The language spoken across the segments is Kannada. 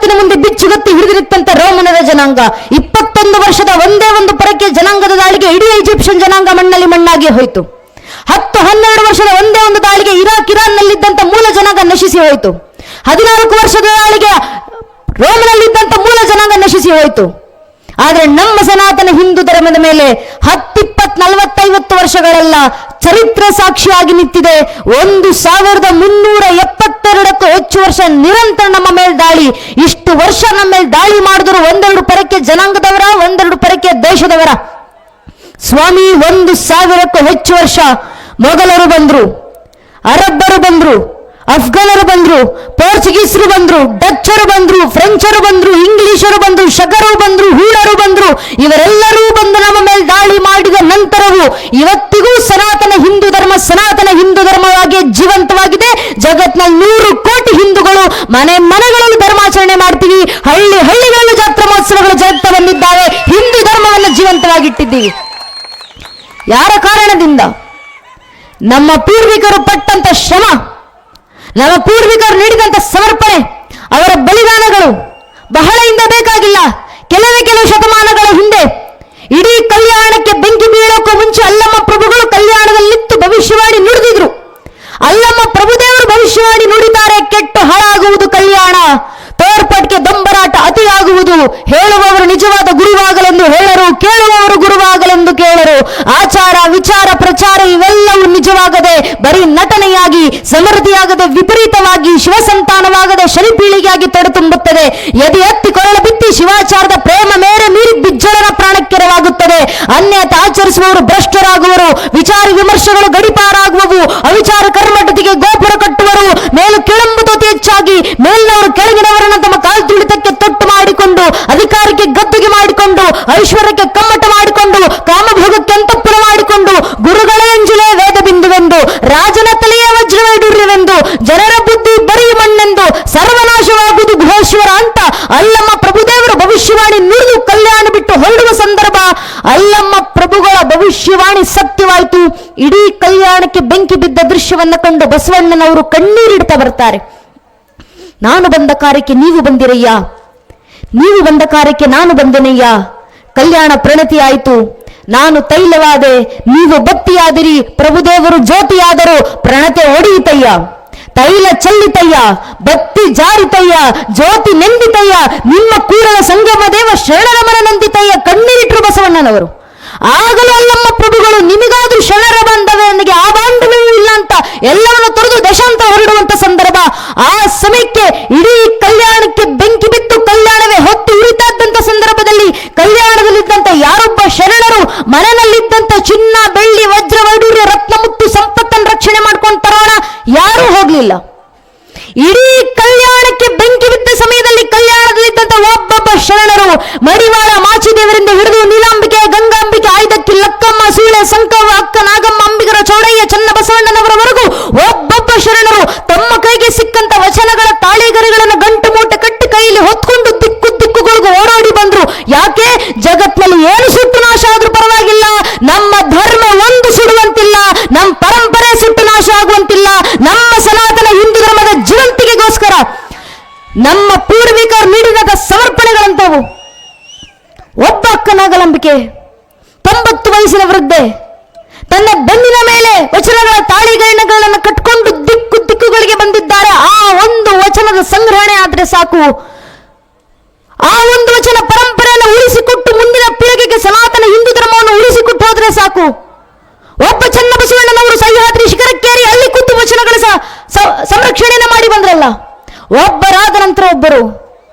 ಬೆನ್ನಿನ ಮುಂದೆ ಬಿಚ್ಚುಗತ್ತಿ ಹಿಡಿದಿರುತ್ತಂತ ರೋಮನರ ಜನಾಂಗ. 21 ವರ್ಷದ ಒಂದೇ ಒಂದು ಪರಕ್ಕೆ ಜನಾಂಗದ ದಾಳಿಗೆ ಇಡೀ ಈಜಿಪ್ಷಿಯನ್ ಜನಾಂಗ ಮಣ್ಣಲ್ಲಿ ಮಣ್ಣಾಗಿ ಹೋಯಿತು. 10-12 ವರ್ಷದ ಒಂದೇ ಒಂದು ದಾಳಿಗೆ ಇರಾನ್ನಲ್ಲಿದ್ದಂತ ಮೂಲ ಜನಾಂಗ ನಶಿಸಿ ಹೋಯಿತು. 14 ವರ್ಷದ ದಾಳಿಗೆ ರೋಮನಲ್ಲಿದ್ದಂತ ಮೂಲ ಜನಾಂಗ ನಶಿಸಿ ಹೋಯಿತು. ಆದರೆ ನಮ್ಮ ಸನಾತನ ಹಿಂದೂ ಧರ್ಮದ ಮೇಲೆ 10, 20, 40, 50 ವರ್ಷಗಳೆಲ್ಲ ಚರಿತ್ರೆ ಸಾಕ್ಷಿಯಾಗಿ ನಿಂತಿದೆ. 1372ಕ್ಕೂ ಹೆಚ್ಚು ವರ್ಷ ನಿರಂತರ ನಮ್ಮ ಮೇಲೆ ದಾಳಿ. ಇಷ್ಟು ವರ್ಷ ನಮ್ಮ ಮೇಲೆ ದಾಳಿ ಮಾಡಿದ್ರು ಒಂದೆರಡು ಪರಕ್ಕೆ ಜನಾಂಗದವರ, ಒಂದೆರಡು ಪರಕ್ಕೆ ದೇಶದವರ. ಸ್ವಾಮಿ 1000ಕ್ಕೂ ಹೆಚ್ಚು ವರ್ಷ ಮೊಘಲರು ಬಂದ್ರು, ಅರಬ್ಬರು ಬಂದ್ರು, ಅಫ್ಘಾನರು ಬಂದ್ರು, ಪೋರ್ಚುಗೀಸರು ಬಂದ್ರು, ಡಚ್ಚರು ಬಂದ್ರು, ಫ್ರೆಂಚರು ಬಂದ್ರು, ಇಂಗ್ಲಿಷರು ಬಂದ್ರು, ಶಗರು ಬಂದ್ರು, ಹೂಳರು ಬಂದ್ರು. ಇವರೆಲ್ಲರೂ ಬಂದು ನಮ್ಮ ಮೇಲೆ ದಾಳಿ ಮಾಡಿದ ನಂತರವೂ ಇವತ್ತಿಗೂ ಸನಾತನ ಹಿಂದೂ ಧರ್ಮವಾಗಿ ಜೀವಂತವಾಗಿದೆ. ಜಗತ್ನಲ್ಲಿ 100 ಕೋಟಿ ಹಿಂದೂಗಳು ಮನೆಗಳಲ್ಲಿ ಧರ್ಮಾಚರಣೆ ಮಾಡ್ತೀವಿ. ಹಳ್ಳಿಗಳಲ್ಲಿ ಜಾತ್ರಾ ಮಹೋತ್ಸವಗಳು ಜರುಗ್ತಾ ಬಂದಿದ್ದಾವೆ. ಹಿಂದೂ ಧರ್ಮವನ್ನು ಜೀವಂತವಾಗಿಟ್ಟಿದ್ದೀವಿ. ಯಾರ ಕಾರಣದಿಂದ? ನಮ್ಮ ಪೂರ್ವಿಕರು ಪಟ್ಟಂತ ಶ್ರಮ, ನಮ್ಮ ಪೂರ್ವಿಕರು ನೀಡಿದಂತ ಸಮರ್ಪಣೆ, ಅವರ ಬಲಿದಾನಗಳು ಬಹಳ ಹಿಂದೆ ಬೇಕಾಗಿಲ್ಲ. ಕೆಲವು ಶತಮಾನಗಳ ಹಿಂದೆ ಇಡೀ ಕಲ್ಯಾಣಕ್ಕೆ ಬೆಂಕಿ ಬೀಳೋಕ್ಕೂ ಮುಂಚೆ ಅಲ್ಲಮ್ಮ ಪ್ರಭುಗಳು ಕಲ್ಯಾಣದಲ್ಲಿತ್ತು ಭವಿಷ್ಯವಾಣಿ ನುಡಿದಿದ್ರು. ಅಲ್ಲಮ್ಮ ಪ್ರಭುದೇವರು ಭವಿಷ್ಯವಾಣಿ ನುಡಿತಾರೆ, ಕೆಟ್ಟು ಹಾಳಾಗುವುದು ಕಲ್ಯಾಣ, ತೋರ್ಪಟ್ಗೆ ದೊಂಬರಾಟ ಅತಿಯಾಗುವುದು, ಹೇಳುವವರು ನಿಜವಾದ ಗುರುವಾಗಲೆಂದು ಹೇಳರು, ಕೇಳುವವರು ಗುರುವಾಗಲೆಂದು ಕೇಳರು. ಆಚಾರ ವಿಚಾರ ಪ್ರಚಾರ ಇವೆಲ್ಲವೂ ನಿಜವಾಗದೆ ಬರೀ ನಟನೆಯಾಗಿ, ಸಮೃದ್ಧಿಯಾಗದೆ ವಿಪರೀತವಾಗಿ, ಶಿವಸಂತಾನವಾಗದೆ ಶನಿಪೀಳಿಗೆಯಾಗಿ ತೊಡೆತುಂಬುತ್ತದೆ. ಎದೆ ಎತ್ತಿ ಕೊರಳು ಬಿತ್ತಿ ಶಿವಾಚಾರದ ಪ್ರೇಮ ಮೇರೆ ಮೀರಿ ಬಿಜ್ಜಳನ ಪ್ರಾಣಕ್ಕೆರವಾಗುತ್ತದೆ. ಅನ್ಯತೆ ಆಚರಿಸುವವರು ಭ್ರಷ್ಟರಾಗುವರು, ವಿಚಾರ ವಿಮರ್ಶೆಗಳು ಗಡಿಪಾರಾಗುವವು, ಅವಿಚಾರ ಕರ್ಮಟತಿಗೆ ಗೋಪುರ ಕಟ್ಟುವರು, ಮೇಲು ಕೆಳಂಬುದು ಹೆಚ್ಚಾಗಿ ಮೇಲಿನವರು ಕೆಳಗಿನವರನ್ನು ತಮ್ಮ ಕಾಲ್ ತುಳಿತಕ್ಕೆ ತೊಟ್ಟು ಮಾಡಿಕೊಂಡು, ಅಧಿಕಾರಕ್ಕೆ ಗದ್ದುಗೆ ಮಾಡಿಕೊಂಡು, ಐಶ್ವರ್ಯಕ್ಕೆ ಕಮ್ಮಟ ಮಾಡಿಕೊಂಡು, ಕಾಮಭೋಗಕ್ಕೆ ಅಂತಃಪುರ ಮಾಡಿಕೊಂಡು, ಗುರುಗಳೇ ಎಂಜುಲೇ ವೇದ ಬಿಂದುವೆಂದು, ರಾಜನ ತಲೆಯ ವಜ್ರವೈಡೂರ್ಯವೆಂದು, ಜನರ ಬುದ್ಧಿ ಬರೀ ಮಣ್ಣೆಂದು, ಸರ್ವನಾಶವಾಗುವುದು ಗುಹೇಶ್ವರ ಅಂತ ಅಲ್ಲಮ್ಮ ಪ್ರಭುದೇವರು ಭವಿಷ್ಯವಾಣಿ ನುಡಿದು ಕಲ್ಯಾಣ ಬಿಟ್ಟು ಹೊರಡುವ ಸಂದರ್ಭ ಅಲ್ಲಮ್ಮ ಪ್ರಭುಗಳ ಭವಿಷ್ಯವಾಣಿ ಸತ್ಯವಾಯಿತು. ಇಡೀ ಕಲ್ಯಾಣಕ್ಕೆ ಬೆಂಕಿ ಬಿದ್ದ ದೃಶ್ಯವನ್ನ ಕಂಡು ಬಸವಣ್ಣನವರು ಕಣ್ಣೀರಿಡ್ತಾ ಬರ್ತಾರೆ. ನಾನು ಬಂದ ಕಾರ್ಯಕ್ಕೆ ನೀವು ಬಂದಿರಯ್ಯ, ನೀವು ಬಂದ ಕಾರ್ಯಕ್ಕೆ ನಾನು ಬಂದೆನಯ್ಯ. ಕಲ್ಯಾಣ ಪ್ರಣತಿ ಆಯಿತು, ನಾನು ತೈಲವಾದೆ, ನೀವು ಬತ್ತಿಯಾದಿರಿ, ಪ್ರಭುದೇವರು ಜ್ಯೋತಿಯಾದರು. ಪ್ರಣತೆ ಒಡೆಯಿತಯ್ಯ, ತೈಲ ಚೆಲ್ಲಿತಯ್ಯ, ಬತ್ತಿ ಜಾರಿತಯ್ಯ, ಜ್ಯೋತಿ ನೆಂದಿತಯ್ಯ, ನಿಮ್ಮ ಕೂಡಲ ಸಂಗಮ ದೇವ ಶರಣರ ಮನ ನಂದಿತಯ್ಯ. ಕಣ್ಣೀರಿಟ್ರು ಬಸವಣ್ಣನವರು. ಆಗಲೂ ಅಲ್ಲಮ್ಮ ಪ್ರಭುಗಳು ನಿಮಗಾದ್ರೂ ಶರಣರ ಬಾಂಧವ್ಯ, ನನಗೆ ಆ ಬಾಂಧವ್ಯವೂ ಇಲ್ಲ ಅಂತ ಎಲ್ಲವನ್ನು ತೊರೆದು ದೇಶಾಂತರ ಹೊರಡುವಂತ ಸಂದರ್ಭ. ಆ ಸಮಯಕ್ಕೆ ಇಡೀ ಕಲ್ಯಾಣಕ್ಕೆ ಬೆಂಕಿ ಬಿತ್ತು ಕಲ್ಯಾಣವೇ ಹೊತ್ತು ಉರಿತಾ ಇದ್ದಂತ ಸಂದರ್ಭದಲ್ಲಿ ಕಲ್ಯಾಣದಲ್ಲಿದ್ದಂತ ಯಾರೊಬ್ಬ ಶರಣರು ಮನೆಯಲ್ಲಿದ್ದಂತ ಚಿನ್ನ ಬೆಳ್ಳಿ ವಜ್ರ ವೈಡೂರ್ಯ ರತ್ನ ಮುತ್ತು ಸಂಪತ್ತನ್ನು ರಕ್ಷಣೆ ಮಾಡ್ಕೊಂಡು ತರೋಣ? ಯಾರೂ ಹೋಗ್ಲಿಲ್ಲ. ಇಡೀ ಕಲ್ಯಾಣಕ್ಕೆ ಬೆಂಕಿ ಬಿದ್ದ ಸಮಯದಲ್ಲಿ ಕಲ್ಯಾಣದಲ್ಲಿದ್ದಂತ ಒಬ್ಬೊಬ್ಬ ಶರಣರು ಮಡಿವಾಳ ಮಾಚಿದೇವರಿಂದ ಹಿಡಿದು ನೀಲಾಂಬಿಕೆ, ಗಂಗಾಂಬಿಕೆ, ಆಯ್ದಕ್ಕಿ, ಲಕ್ಕಮ್ಮ, ಸೂಳೆ, ಸಂಕವ್ವ, ಅಕ್ಕ ನಾಗಮ್ಮ, ಅಂಬಿಗರ, ಚೌಡಯ್ಯ, ಚನ್ನಬಸವಣ್ಣನವರವರೆಗೂ ಒಬ್ಬೊಬ್ಬ ಶರಣರು ತಮ್ಮ ಕೈಗೆ ಸಿಕ್ಕಂತ ವಚನಗಳ ತಾಳಿಗರಿಗಳನ್ನು ಗಂಟು ಮೂಟೆ ಕಟ್ಟಿ ಕೈಯಲ್ಲಿ ಹೊತ್ಕೊಂಡು ದಿಕ್ಕುಗಳಿಗೂ ಓಡಾಡಿ ಬಂದ್ರು. ಯಾಕೆ? ಜಗತ್ನಲ್ಲಿ ಏನು ಸುಟ್ಟು ನಾಶ ಆದ್ರೂ ಪರವಾಗಿಲ್ಲ, ನಮ್ಮ ಧರ್ಮ ಒಂದು ಸುಡುವಂತಿಲ್ಲ, ನಮ್ಮ ಪರಂಪರೆ ಸುಟ್ಟು ನಾಶ ಆಗುವಂತಿಲ್ಲ. ನಮ್ಮ ಸನಾತನ ಹಿಂದೂ ಧರ್ಮದ ಜೀವಂತಿಗೆಗೋಸ್ಕರ ನಮ್ಮ ಪೂರ್ವಿಕರು ನೀಡಿದ ಸಮರ್ಪಣೆಗಳಂತವು. ಒಬ್ಬ ಅಕ್ಕನಾಗಲಂಬಿಕೆ 90 ವಯಸ್ಸಿನ ವೃದ್ಧೆ ತನ್ನ ಬೆನ್ನಿನ ಮೇಲೆ ವಚನಗಳ ತಾಳಿಗೈನಗಳನ್ನು ಕಟ್ಕೊಂಡು ದಿಕ್ಕುಗಳಿಗೆ ಬಂದಿದ್ದಾರೆ. ಆ ಒಂದು ವಚನದ ಸಂಗ್ರಹಣೆ ಆದ್ರೆ ಸಾಕು, ಆ ಒಂದು ವಚನ ಪರಂಪರೆಯನ್ನು ಉಳಿಸಿಕೊಟ್ಟು ಮುಂದಿನ ಪೀಳಿಗೆಗೆ ಸನಾತನ ಹಿಂದೂ ಧರ್ಮವನ್ನು ಉಳಿಸಿಕೊಟ್ಟು ಹೋದ್ರೆ ಸಾಕು. ಒಬ್ಬ ಚನ್ನಬಸವಣ್ಣನವರು ಸಹ್ಯಾದ್ರಿ ಶಿಖರಕ್ಕೇರಿ ಅಲ್ಲಿ ಕೂತು ವಚನಗಳ ಸಂರಕ್ಷಣೆಯನ್ನು ಮಾಡಿ ಬಂದ್ರಲ್ಲ, ಒಬ್ಬರಾದ ನಂತರ ಒಬ್ಬರು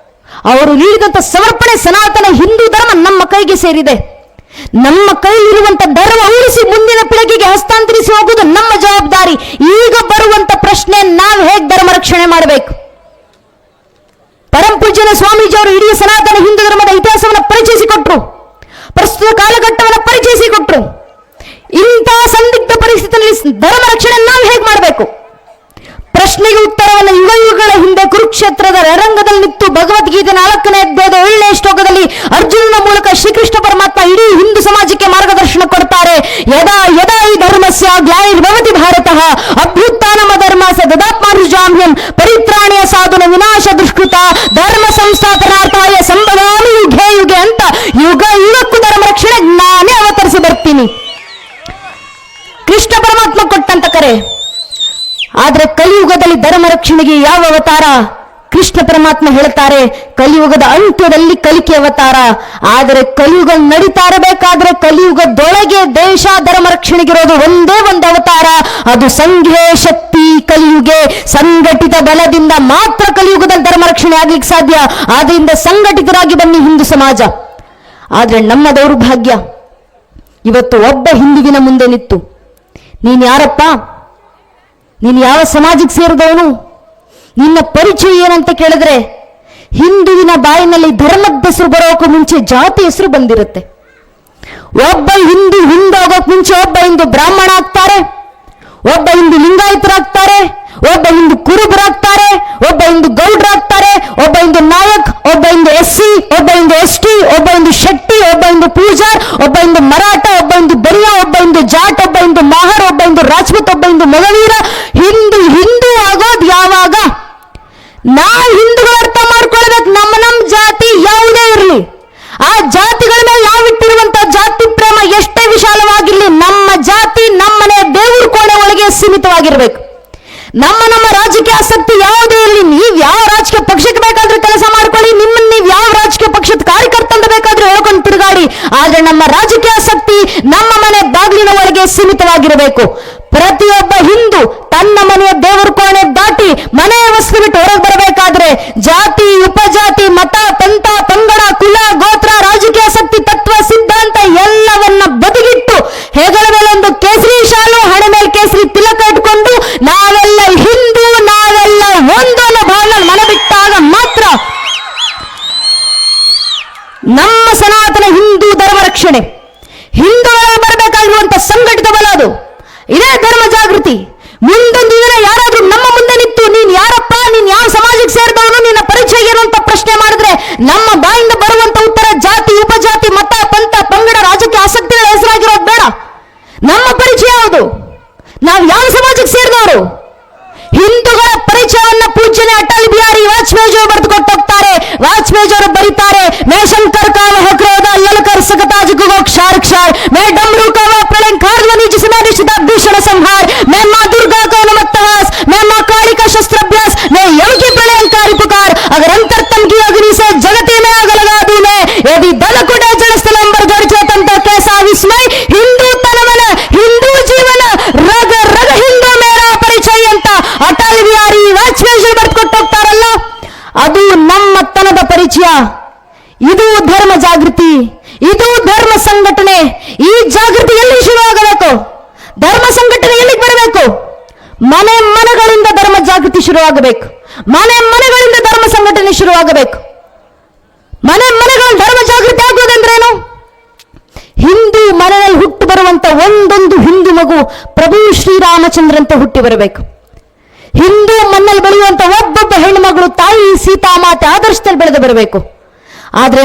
ಅವರು ನೀಡಿದಂತ ಸಮರ್ಪಣೆ. ಸನಾತನ ಹಿಂದೂ ಧರ್ಮ ನಮ್ಮ ಕೈಗೆ ಸೇರಿದೆ. ನಮ್ಮ ಕೈಲಿರುವಂತ ಧರ್ಮ ಉಳಿಸಿ ಮುಂದಿನ ಪೀಳಿಗೆಗೆ ಹಸ್ತಾಂತರಿಸಿ ಹೋಗುವುದು ನಮ್ಮ ಜವಾಬ್ದಾರಿ. ಈಗ ಬರುವಂತ ಪ್ರಶ್ನೆ, ನಾವು ಹೇಗೆ ಧರ್ಮ ರಕ್ಷಣೆ ಮಾಡಬೇಕು? ಪರಮಪೂಜ್ಯನ ಸ್ವಾಮೀಜಿಯವರು ಇಡೀ ಸನಾತನ ಹಿಂದೂ ಧರ್ಮದ ಇತಿಹಾಸವನ್ನು ಪರಿಚಯಿಸಿಕೊಟ್ರು, ಪ್ರಸ್ತುತ ಕಾಲಘಟ್ಟವನ್ನು ಪರಿಚಯಿಸಿಕೊಟ್ರು. ಇಂತಹ ಸಂದಿಗ್ಧ ಪರಿಸ್ಥಿತಿಯಲ್ಲಿ ಧರ್ಮ ರಕ್ಷಣೆ ನಾವು ಹೇಗೆ ಮಾಡಬೇಕು? ಪ್ರಶ್ನೆಗೆ ಉತ್ತರವನ್ನು ಯುಗಗಳ ಹಿಂದೆ ಕುರುಕ್ಷೇತ್ರದ ರಂಗದಲ್ಲಿ ನಿಂತು ಭಗವದ್ಗೀತೆ 4ನೇ ಅಧ್ಯಾಯದ 7ನೇ ಶ್ಲೋಕದಲ್ಲಿ ಅರ್ಜುನನ ಮೂಲಕ ಶ್ರೀಕೃಷ್ಣ ಪರಮಾತ್ಮ ಇಡೀ ಹಿಂದೂ ಸಮಾಜಕ್ಕೆ ಮಾರ್ಗದರ್ಶನ ಕೊಡ್ತಾರೆ. ಯದಾ ಯದಾ ಈ ಧರ್ಮಸ್ಯ ಗ್ಲಾನಿರ್ಭವತಿ ಭಾರತಃ ಅಭ್ಯುತ್ಥಾನಮ ಧರ್ಮಸ್ಯ ತದಾತ್ಮಾನುಜಾಮ್ಯಂ ಪರಿತ್ರಾಣಯ ಸಾಧುನ ವಿನಾಶ ದುಷ್ಕೃತ ಧರ್ಮ ಸಂಸ್ಥಾಪನ ರಕ್ಷಣೆಗೆ ಯಾವ ಅವತಾರ? ಕೃಷ್ಣ ಪರಮಾತ್ಮ ಹೇಳ್ತಾರೆ, ಕಲಿಯುಗದ ಅಂತ್ಯದಲ್ಲಿ ಕಲಿಕೆ ಅವತಾರ. ಆದರೆ ಕಲಿಯುಗ ನಡೀತಾ ಇರಬೇಕಾದ್ರೆ ಕಲಿಯುಗದೊಳಗೆ ದೇಶ ಧರ್ಮ ರಕ್ಷಣೆಗಿರೋದು ಒಂದೇ ಒಂದು ಅವತಾರ, ಅದು ಸಂಘೆ ಶಕ್ತಿ ಕಲಿಯುಗೆ. ಸಂಘಟಿತ ಬಲದಿಂದ ಮಾತ್ರ ಕಲಿಯುಗದಲ್ಲಿ ಧರ್ಮ ರಕ್ಷಣೆ ಆಗ್ಲಿಕ್ಕೆ ಸಾಧ್ಯ. ಆದ್ರಿಂದ ಸಂಘಟಿತರಾಗಿ ಬನ್ನಿ ಹಿಂದೂ ಸಮಾಜ. ಆದ್ರೆ ನಮ್ಮ ದೌರ್ಭಾಗ್ಯ, ಇವತ್ತು ಒಬ್ಬ ಹಿಂದುವಿನ ಮುಂದೆ ನಿಂತು, ನೀನ್ ಯಾರಪ್ಪ, ನೀನು ಯಾವ ಸಮಾಜಕ್ಕೆ ಸೇರಿದವನು, ನಿನ್ನ ಪರಿಚಯ ಏನಂತ ಕೇಳಿದ್ರೆ ಹಿಂದುವಿನ ಬಾಯಿನಲ್ಲಿ ಧರ್ಮದ ಹೆಸರು ಬರೋಕೆ ಮುಂಚೆ ಜಾತಿ ಹೆಸರು ಬಂದಿರುತ್ತೆ. ಒಬ್ಬ ಹಿಂದೂ ಹಿಂದಾಗೋಕ್ ಮುಂಚೆ ಒಬ್ಬ ಹಿಂದೂ ಬ್ರಾಹ್ಮಣ ಆಗ್ತಾರೆ, ಒಬ್ಬ ಹಿಂದೂ ಲಿಂಗಾಯತರಾಗ್ತಾರೆ, ಒಬ್ಬ ಹಿಂದೂ ಕುರುಬರಾಗ್ತಾರೆ, ಒಬ್ಬ ಹಿಂದೂ ಗೌಡ್ರಾಗ್ತಾರೆ, ಒಬ್ಬ ಹಿಂದೂ ನಾಯಕ್, ಒಬ್ಬ ಹಿಂದೂ SC, ಒಬ್ಬ ಹಿಂದೂ ST, ಒಬ್ಬ ಹಿಂದೂ ಶೆಟ್ಟಿ, ಒಬ್ಬ ಹಿಂದೂ ಪೂಜಾರ್, ಒಬ್ಬ ಹಿಂದೂ ಮರಾಠ, ಒಬ್ಬ ಹಿಂದೂ ಬರಿಯಾ, ಒಬ್ಬ ಹಿಂದೂ ಜಾಟ್, ಒಬ್ಬ ಹಿಂದೂ ಮಾಹರ್, ಒಬ್ಬ ಹಿಂದೂ ರಾಜಪೂತ್, ಒಬ್ಬ ಹಿಂದೂ ಮೊಗವೀರ. ಹಿಂದೂ ಆಗೋದು ಯಾವಾಗ? ನಾವು ಹಿಂದೂಗಳು ಅರ್ಥ ಮಾಡ್ಕೊಳ್ಬೇಕು, ನಮ್ಮ ಜಾತಿ ಯಾವುದೇ ಇರಲಿ, ಆ ಜಾತಿಗಳ ಮೇಲೆ ನಾವಿಟ್ಟಿರುವಂತಹ ಜಾತಿ ಪ್ರೇಮ ಎಷ್ಟೇ ವಿಶಾಲವಾಗಿರ್ಲಿ, ನಮ್ಮ ಜಾತಿ ನಮ್ಮನೆ ದೇವ್ರ ಕೋಣೆ ಒಳಗೆ ಸೀಮಿತವಾಗಿರ್ಬೇಕು. ನಮ್ಮ ರಾಜಕೀಯ ಆಸಕ್ತಿ ಯಾವುದೇ ಇರಲಿ, ನೀವು ಯಾವ ರಾಜಕೀಯ ಪಕ್ಷಕ್ಕೆ ಬೇಕಾದ್ರೂ ಕೆಲಸ ಮಾಡ್ಕೊಳ್ಳಿ, ನಿಮ್ಮನ್ನ ನೀವು ಯಾವ ರಾಜಕೀಯ ಪಕ್ಷದ ಕಾರ್ಯಕರ್ತ ಅಂತ ಬೇಕಾದ್ರೂ ಹೇಳ್ಕೊಂಡು ತಿರುಗಾಡಿ, ಆದ್ರೆ ನಮ್ಮ ರಾಜಕೀಯ ಆಸಕ್ತಿ ನಮ್ಮ ಮನೆ ಬಾಗಿಲಿನ ಒಳಗೆ ಸೀಮಿತವಾಗಿರಬೇಕು. ಪ್ರತಿಯೊಬ್ಬ ಹಿಂದೂ ತನ್ನ ಮನೆಯ ದೇವರ ಕೋಣೆ ದಾಟಿ ಮನೆಯ ವಸ್ತು ಬಿಟ್ಟು ಹೊರಗೆ ಬರಬೇಕಾದ್ರೆ ಜಾತಿ ಉಪಜಾತಿ ಮತ ಪಂಥ ಪಂಗಡ ಕುಲ ಗೋತ್ರ ರಾಜಕೀಯ ಆಸಕ್ತಿ ತತ್ವ ಸಿದ್ಧಾಂತ ಎಲ್ಲವನ್ನ ಬದಿಗಿಟ್ಟು ಹೆಗಲ ಮೇಲೆ ಒಂದು ಕೇಸರಿ ಶಾಲು ಹಣೆ ಮೇಲೆ ಕೇಸರಿ ತಿಲಕ ಇಟ್ಕೊಂಡು ನಾವೆಲ್ಲ ಹಿಂದೂ ನಾವೆಲ್ಲ ಒಂದು ಅನ್ನೋ ಭಾವನೆ ಮನೆ ಬಿಟ್ಟಾಗ ಮಾತ್ರ ನಮ್ಮ ಸನಾತನ ಹಿಂದೂ ಧರ್ಮ ರಕ್ಷಣೆ. ಹಿಂದೂಗಳಲ್ಲಿ ಬರಬೇಕಾಗಿರುವಂತ ಸಂಘಟಿತ ಬಲ ಅದು. ಇದೇ ಧರ್ಮ ಜಾಗೃತಿ. ಮುಂದೊಂದು ದಿನ ಯಾರಾದ್ರೂ ನಮ್ಮ ಮುಂದೆ ನಿಂತು ನೀನ್ ಯಾರಪ್ಪ, ನೀನ್ ಯಾವ ಸಮಾಜಕ್ಕೆ ಸೇರಿದವನು, ನಿನ್ನ ಪರಿಚಯ ಏನು ಅಂತ ಪ್ರಶ್ನೆ ಮಾಡಿದ್ರೆ ನಮ್ಮ ಬಾಯಿಂದ ಬರುವಂತ ಉತ್ತರ ಜಾತಿ ಉಪಜಾತಿ ಮತ ಪಂಥ ಪಂಗಡ ರಾಜಕೀಯ ಆಸಕ್ತಿಗಳ ಹೆಸರಾಗಿರೋದು ಬೇಡ. ನಮ್ಮ ಪರಿಚಯ ಯಾವುದು, ನಾವು ಯಾವ ಸಮಾಜಕ್ಕೆ ಸೇರಿದವರು? ಹಿಂದೂಗಳ ಪರಿಚಯವನ್ನ ಪೂಜ್ಯನೇ ಅಟಲ್ ಬಿಹಾರಿ ವಾಜಪೇಯಿ ಬರೆದು ಕೊಟ್ಟೋಗ್ತಾರೆ. ವಾಜಪೇಯಿ ಅವರು ಬರೀತಾರೆ, ಮೇ ಶಂಕರ್ ಕಾವ ಹಕ್ರೋದ ಲಲಕರ್ ಸಕತಾಜ್ ಗುಗೋಕ್ ಶಾರ್ ಕ್ಷಾರ್ ಮೇ ಡಮರು ಕಾವ ಪ್ರಳಂಕಾರ ಧ್ವನಿ जिसमें निशिता भीषण संहार मैं मां दुर्गा का नमत्तहास मैं मां काली का शस्त्राभ्यास मैं यम की प्रलयंकारी पुकार अगर अंतरतम की अग्नि से जगती में आग लगा दूं मैं यदि दल कुटे जड़ स्थलंबर जड़ चेतन तो कैसा विस्मय हिंदू तन मन हिंदू जीवन रग रग हिंदू मेरा परिचय ಅಂತ ಅಟಲ್ ಬಿಹಾರಿ ವಾಜಪೇಯಿ ಬರ್ಕೊಟ್ಟೋಗ್ತಾರಲ್ಲ, ಅದು ನಮ್ಮ ತನದ ಪರಿಚಯ. ಇದು ಧರ್ಮ ಜಾಗೃತಿ, ಇದು ಧರ್ಮ ಸಂಘಟನೆ. ಈ ಜಾಗೃತಿ ಎಲ್ಲಿ ಶುರುವಾಗಬೇಕು? ಧರ್ಮ ಸಂಘಟನೆ ಎಲ್ಲಿಗೆ ಬರಬೇಕು? ಮನೆಗಳಿಂದ ಧರ್ಮ ಜಾಗೃತಿ ಶುರುವಾಗಬೇಕು. ಮನೆಗಳಿಂದ ಧರ್ಮ ಸಂಘಟನೆ ಶುರುವಾಗಬೇಕು. ಮನೆಗಳ ಧರ್ಮ ಜಾಗೃತಿ ಆಗುವುದಂದ್ರೇನು? ಹಿಂದೂ ಮನೆಯಲ್ಲಿ ಹುಟ್ಟು ಬರುವಂತ ಒಂದೊಂದು ಹಿಂದೂ ಮಗು ಪ್ರಭು ಶ್ರೀರಾಮಚಂದ್ರಂತೆ ಹುಟ್ಟಿ ಬರಬೇಕು. ಹಿಂದೂ ಮಣ್ಣಲ್ಲಿ ಬೆಳೆಯುವಂತ ಒಬ್ಬೊಬ್ಬ ಹೆಣ್ಣು ಮಗಳು ತಾಯಿ ಸೀತಾಮಾತೆ ಆದರ್ಶದಲ್ಲಿ ಬೆಳೆದು ಬರಬೇಕು. ಆದ್ರೆ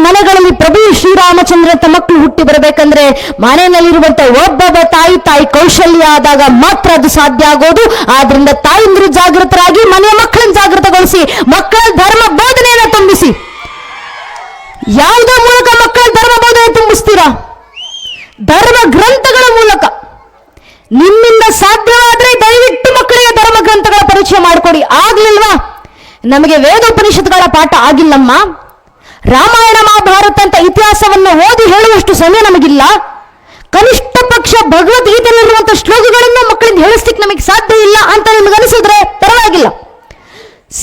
ಮನೆಗಳಲ್ಲಿ ಪ್ರಭು ಶ್ರೀರಾಮಚಂದ್ರಂತ ಮಕ್ಕಳು ಹುಟ್ಟಿ ಬರಬೇಕಂದ್ರೆ ಮನೆಯಲ್ಲಿರುವಂತ ಒಬ್ಬೊಬ್ಬ ತಾಯಿ ಕೌಶಲ್ಯ ಆದಾಗ ಮಾತ್ರ ಅದು ಸಾಧ್ಯ ಆಗೋದು. ಆದ್ರಿಂದ ತಾಯಿಂದ್ರು ಜಾಗೃತರಾಗಿ ಮನೆಯ ಮಕ್ಕಳನ್ನು ಜಾಗೃತಗೊಳಿಸಿ, ಮಕ್ಕಳ ಧರ್ಮ ಬೋಧನೆಯನ್ನು ತುಂಬಿಸಿ. ಯಾವುದೋ ಮೂಲಕ ಮಕ್ಕಳ ಧರ್ಮ ಬೋಧನೆ ತುಂಬಿಸ್ತೀರಾ? ಧರ್ಮ ಗ್ರಂಥಗಳ ಮೂಲಕ. ನಿಮ್ಮಿಂದ ಸಾಧ್ಯವಾದ್ರೆ ದಯವಿಟ್ಟು ಮಕ್ಕಳಿಗೆ ಧರ್ಮ ಗ್ರಂಥಗಳ ಪರಿಚಯ ಮಾಡಿಕೊಡಿ. ಆಗ್ಲಿಲ್ವಾ? ನಮಗೆ ವೇದೋಪನಿಷತ್ಗಳ ಪಾಠ ಆಗಿಲ್ಲಮ್ಮ, ರಾಮಾಯಣ ಮಹಾಭಾರತ ಅಂತ ಇತಿಹಾಸವನ್ನು ಓದಿ ಹೇಳುವಷ್ಟು ಸಮಯ ನಮಗಿಲ್ಲ. ಕನಿಷ್ಠ ಪಕ್ಷ ಭಗವದ್ಗೀತೆಯಲ್ಲಿರುವಂತಹ ಶ್ಲೋಕಗಳನ್ನು ಮಕ್ಕಳಿಂದ ಹೇಳಿಸ್ಲಿಕ್ಕೆ ನಮಗೆ ಸಾಧ್ಯ ಇಲ್ಲ ಅಂತ ನಿಮಗೆ ಅನಿಸಿದ್ರೆ ಪರವಾಗಿಲ್ಲ.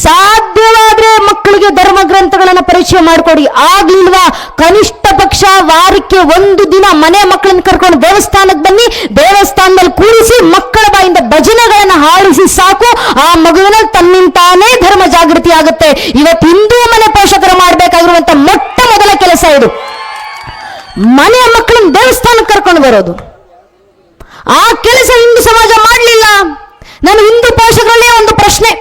ಸಾಧ್ಯವಾದ್ರೆ ಮಕ್ಕಳಿಗೆ ಧರ್ಮ ಗ್ರಂಥಗಳನ್ನು ಪರಿಚಯ ಮಾಡಿಕೊಡಿ. ಆಗ್ಲಿಲ್ವಾ? ಕನಿಷ್ಠ ಪಕ್ಷ ವಾರಕ್ಕೆ ಒಂದು ದಿನ ಮನೆ ಮಕ್ಕಳನ್ನ ಕರ್ಕೊಂಡು ದೇವಸ್ಥಾನಕ್ಕೆ ಬನ್ನಿ, ದೇವಸ್ಥಾನದಲ್ಲಿ ಕೂರಿಸಿ ಮಕ್ಕಳ ಬಾಯಿಂದ ಭಜನೆಗಳನ್ನು ಹಾಡಿಸಿ ಸಾಕು. ಆ ಮಗುವಿನಲ್ಲಿ ತನ್ನಿಂತಾನೇ ಧರ್ಮ ಜಾಗೃತಿ ಆಗುತ್ತೆ. ಇವತ್ತು ಹಿಂದೂ ಮನೆ ಪೋಷಕರು ಮಾಡಬೇಕಾಗಿರುವಂತ ಮೊಟ್ಟ ಮೊದಲ ಕೆಲಸ ಇದು. ಮನೆಯ ಮಕ್ಕಳನ್ನ ದೇವಸ್ಥಾನಕ್ಕೆ ಕರ್ಕೊಂಡು ಬರೋದು. ಆ ಕೆಲಸ ಹಿಂದೂ ಸಮಾಜ ಮಾಡಲಿಲ್ಲ. ನಾನು ಹಿಂದೂ ಪೋಷಕರಲ್ಲೇ ಒಂದು ಪ್ರಶ್ನೆ,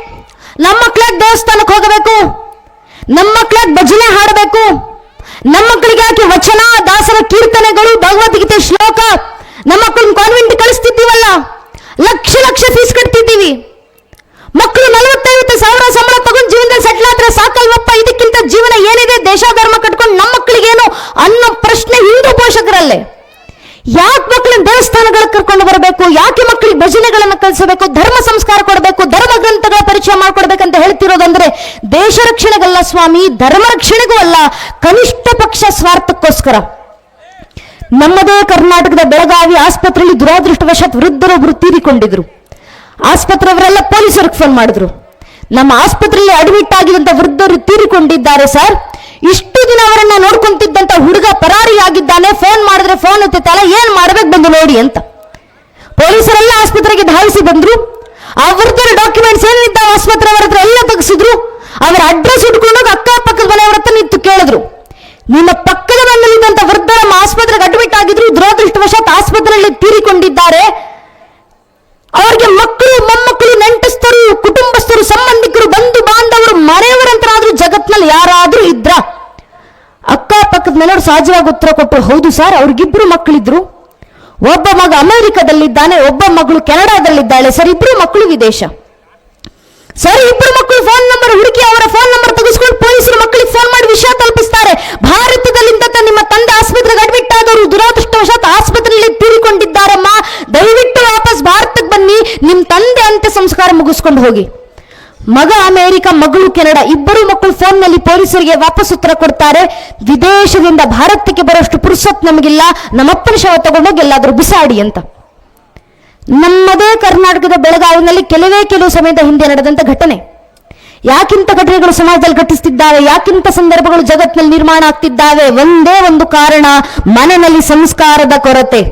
ನಮ್ಮ ಮಕ್ಕಳಿಗೆ ದೇವಸ್ಥಾನಕ್ಕೆ ಹೋಗಬೇಕು, ನಮ್ಮ ಮಕ್ಕಳಿಗೆ ಭಜನೆ ಹಾಡಬೇಕು, ನಮ್ಮ ಮಕ್ಕಳಿಗೆ ಯಾಕೆ ವಚನ ದಾಸರ ಕೀರ್ತನೆಗಳು ಭಗವದ್ಗೀತೆ ಶ್ಲೋಕ ನಮ್ಮ ಮಕ್ಕಳನ್ನ ಕಾನ್ವೆಂಟ್ ಕಳಿಸ್ತಿದ್ದೀವಲ್ಲ, ಲಕ್ಷ ಲಕ್ಷ ಫೀಸ್ ಕಟ್ತಿದ್ದೀವಿ. ಮಕ್ಕಳು 40-50 ಸಂಬಳ ತಗೊಂಡು ಜೀವನದಲ್ಲಿ ಸೆಟ್ಲ್ ಆದ್ರೆ ಸಾಕಲ್ವಪ್ಪ, ಇದಕ್ಕಿಂತ ಜೀವನ ಏನಿದೆ, ದೇಶ ಧರ್ಮ ಕಟ್ಕೊಂಡು ನಮ್ಮ ಮಕ್ಕಳಿಗೇನು ಅನ್ನೋ ಪ್ರಶ್ನೆ ಹಿಂದೂ ಪೋಷಕರಲ್ಲೇ. ಯಾಕೆ ಮಕ್ಕಳನ್ನ ದೇವಸ್ಥಾನಗಳಿಗೆ ಕರ್ಕೊಂಡು ಬರಬೇಕು? ಯಾಕೆ ಮಕ್ಕಳಿಗೆ ಭಜನೆಗಳನ್ನು ಕಲಿಸಬೇಕು? ಧರ್ಮ ಸಂಸ್ಕಾರ ಕೊಡಬೇಕು? ಧರ್ಮ ಗ್ರಂಥಗಳ ಪರಿಚಯ ಪರಿಚಯ ಮಾಡ್ಕೊಡ್ಬೇಕಂತ ಹೇಳ್ತಿರೋದಂದ್ರೆ ದೇಶ ರಕ್ಷಣೆಗಲ್ಲ ಸ್ವಾಮಿ, ಧರ್ಮ ರಕ್ಷಣೆಗೂ ಅಲ್ಲ, ಕನಿಷ್ಠ ಪಕ್ಷ ಸ್ವಾರ್ಥಕ್ಕೋಸ್ಕರ. ನಮ್ಮದೇ ಕರ್ನಾಟಕದ ಬೆಳಗಾವಿ ಆಸ್ಪತ್ರೆಯಲ್ಲಿ ದುರಾದೃಷ್ಟವಶಾತ್ ವೃದ್ಧರೊಬ್ಬರು ತೀರಿಕೊಂಡಿದ್ರು. ಆಸ್ಪತ್ರೆಯವರೆಲ್ಲ ಪೊಲೀಸರಿಗೆ ಫೋನ್ ಮಾಡಿದ್ರು, ನಮ್ಮ ಆಸ್ಪತ್ರೆಯಲ್ಲಿ ಅಡ್ಮಿಟ್ ಆಗಿದ್ದಂತ ವೃದ್ಧರು ತೀರಿಕೊಂಡಿದ್ದಾರೆ ಸರ್, ಇಷ್ಟು ದಿನ ಅವರನ್ನ ನೋಡ್ಕೊಂತಿದ್ದಂತ ಹುಡುಗ ಪರಾರಿಯಾಗಿದ್ದಾನೆ, ಫೋನ್ ಮಾಡಿದ್ರೆ ಫೋನ್ ಎತ್ತಲ್ಲ, ಏನ್ ಮಾಡ್ಬೇಕು ಬಂದು ನೋಡಿ ಅಂತ. ಪೊಲೀಸರೆಲ್ಲ ಆಸ್ಪತ್ರೆಗೆ ಧಾವಿಸಿ ಬಂದ್ರು. ಆ ವೃದ್ಧರ ಡಾಕ್ಯುಮೆಂಟ್ಸ್ ಏನಿದ್ದಾವೆ ಆಸ್ಪತ್ರೆಯವರ ಹತ್ರ ಎಲ್ಲ ತೆಗೆಸಿದ್ರು. ಅವರ ಅಡ್ರೆಸ್ ಹುಡ್ಕೊಂಡೋಗಿ ಅಕ್ಕಪಕ್ಕದ ಮನೆಯವರ ಹತ್ರ ನಿಂತು ಕೇಳಿದ್ರು, ನಿಮ್ಮ ಪಕ್ಕದ ಮನೆಯಲ್ಲಿದ್ದಂತ ವೃದ್ಧ ನಮ್ಮ ಆಸ್ಪತ್ರೆಗೆ ಅಡ್ಮಿಟ್ ಆಗಿದ್ರು, ದುರಾದೃಷ್ಟವಶಾತ್ ಆಸ್ಪತ್ರೆಯಲ್ಲಿ ತೀರಿಕೊಂಡಿದ್ದಾರೆ, ಅವರಿಗೆ ಮಕ್ಕಳು ಮೊಮ್ಮಕ್ಕಳು ನೆಂಟಸ್ಥರು ಕುಟುಂಬಸ್ಥರು ಸಂಬಂಧಿಕರು ಬಂಧು ಬಾಂಧವರು ಮನೆಯವರಂತರಾದ್ರೂ ಜಗತ್ನಲ್ಲಿ ಯಾರಾದ್ರೂ ಇದ್ರ? ಅಕ್ಕಪಕ್ಕದ ಮನೆಯವರು ಸಹಜವಾಗಿ ಉತ್ತರ ಕೊಟ್ಟರು, ಹೌದು ಸರ್, ಅವ್ರಿಗಿಬ್ರು ಮಕ್ಕಳಿದ್ರು, ಒಬ್ಬ ಮಗ ಅಮೆರಿಕದಲ್ಲಿದ್ದಾನೆ, ಒಬ್ಬ ಮಗಳು ಕೆನಡಾದಲ್ಲಿದ್ದಾಳೆ ಸರ್, ಇಬ್ರು ಮಕ್ಕಳು ವಿದೇಶ. ಸರಿ, ಇಬ್ರು ಮಕ್ಕಳು ಫೋನ್ ನಂಬರ್ ಹುಡುಕಿ ಅವರ ಫೋನ್ ನಂಬರ್ ತೆಗೆಸ್ಕೊಂಡು ಪೊಲೀಸರು ಮಕ್ಕಳಿಗೆ ಫೋನ್ ಮಾಡಿ ವಿಷಯ ತಲುಪಿಸ್ತಾರೆ. ಭಾರತದಲ್ಲಿಂದ ನಿಮ್ಮ ತಂದೆ ಆಸ್ಪತ್ರೆಗೆ ಅಡ್ಮಿಟ್ ಆದವರು ದುರಾದೃಷ್ಟವಶಾತ್ ಆಸ್ಪತ್ರೆಯಲ್ಲಿ ತೀರಿಕೊಂಡಿದ್ದಾರಮ್ಮ, ದಯವಿಟ್ಟು ವಾಪಸ್ ಭಾರತಕ್ಕೆ ಬನ್ನಿ, ನಿಮ್ ತಂದೆ ಅಂತ್ಯ ಸಂಸ್ಕಾರ ಮುಗಿಸ್ಕೊಂಡು ಹೋಗಿ. ಮಗ ಅಮೆರಿಕ, ಮಗಳು ಕೆನಡಾ, ಇಬ್ಬರು ಮಕ್ಕಳು ಫೋನ್ ನಲ್ಲಿ ಪೊಲೀಸರಿಗೆ ವಾಪಸ್ ಉತ್ತರ ಕೊಡ್ತಾರೆ, ವಿದೇಶದಿಂದ ಭಾರತಕ್ಕೆ ಬರೋಷ್ಟು ಪುರುಸತ್ ನಮಗಿಲ್ಲ, ನಮ್ಮಪ್ಪನ ಶವ ತಗೊಂಡೋಗಿ ಎಲ್ಲಾದ್ರೂ ಬಿಸಾಡಿ ಅಂತ. ನಮ್ಮದೇ ಕರ್ನಾಟಕದ ಬೆಳಗಾವಿನಲ್ಲಿ ಕೆಲವು ಸಮಯದ ಹಿಂದೆ ನಡೆದಂತ ಘಟನೆ. ಯಾಕಿಂತ ಘಟನೆಗಳು ಸಮಾಜದಲ್ಲಿ ಘಟಿಸ್ತಿದ್ದಾವೆ, ಯಾಕಿಂತ ಸಂದರ್ಭಗಳು ಜಗತ್ತಿನಲ್ಲಿ ನಿರ್ಮಾಣ ಆಗ್ತಿದ್ದಾವೆ? ಒಂದೇ ಒಂದು ಕಾರಣ, ಮನೆಯಲ್ಲಿ ಸಂಸ್ಕಾರದ ಕೊರತೆ.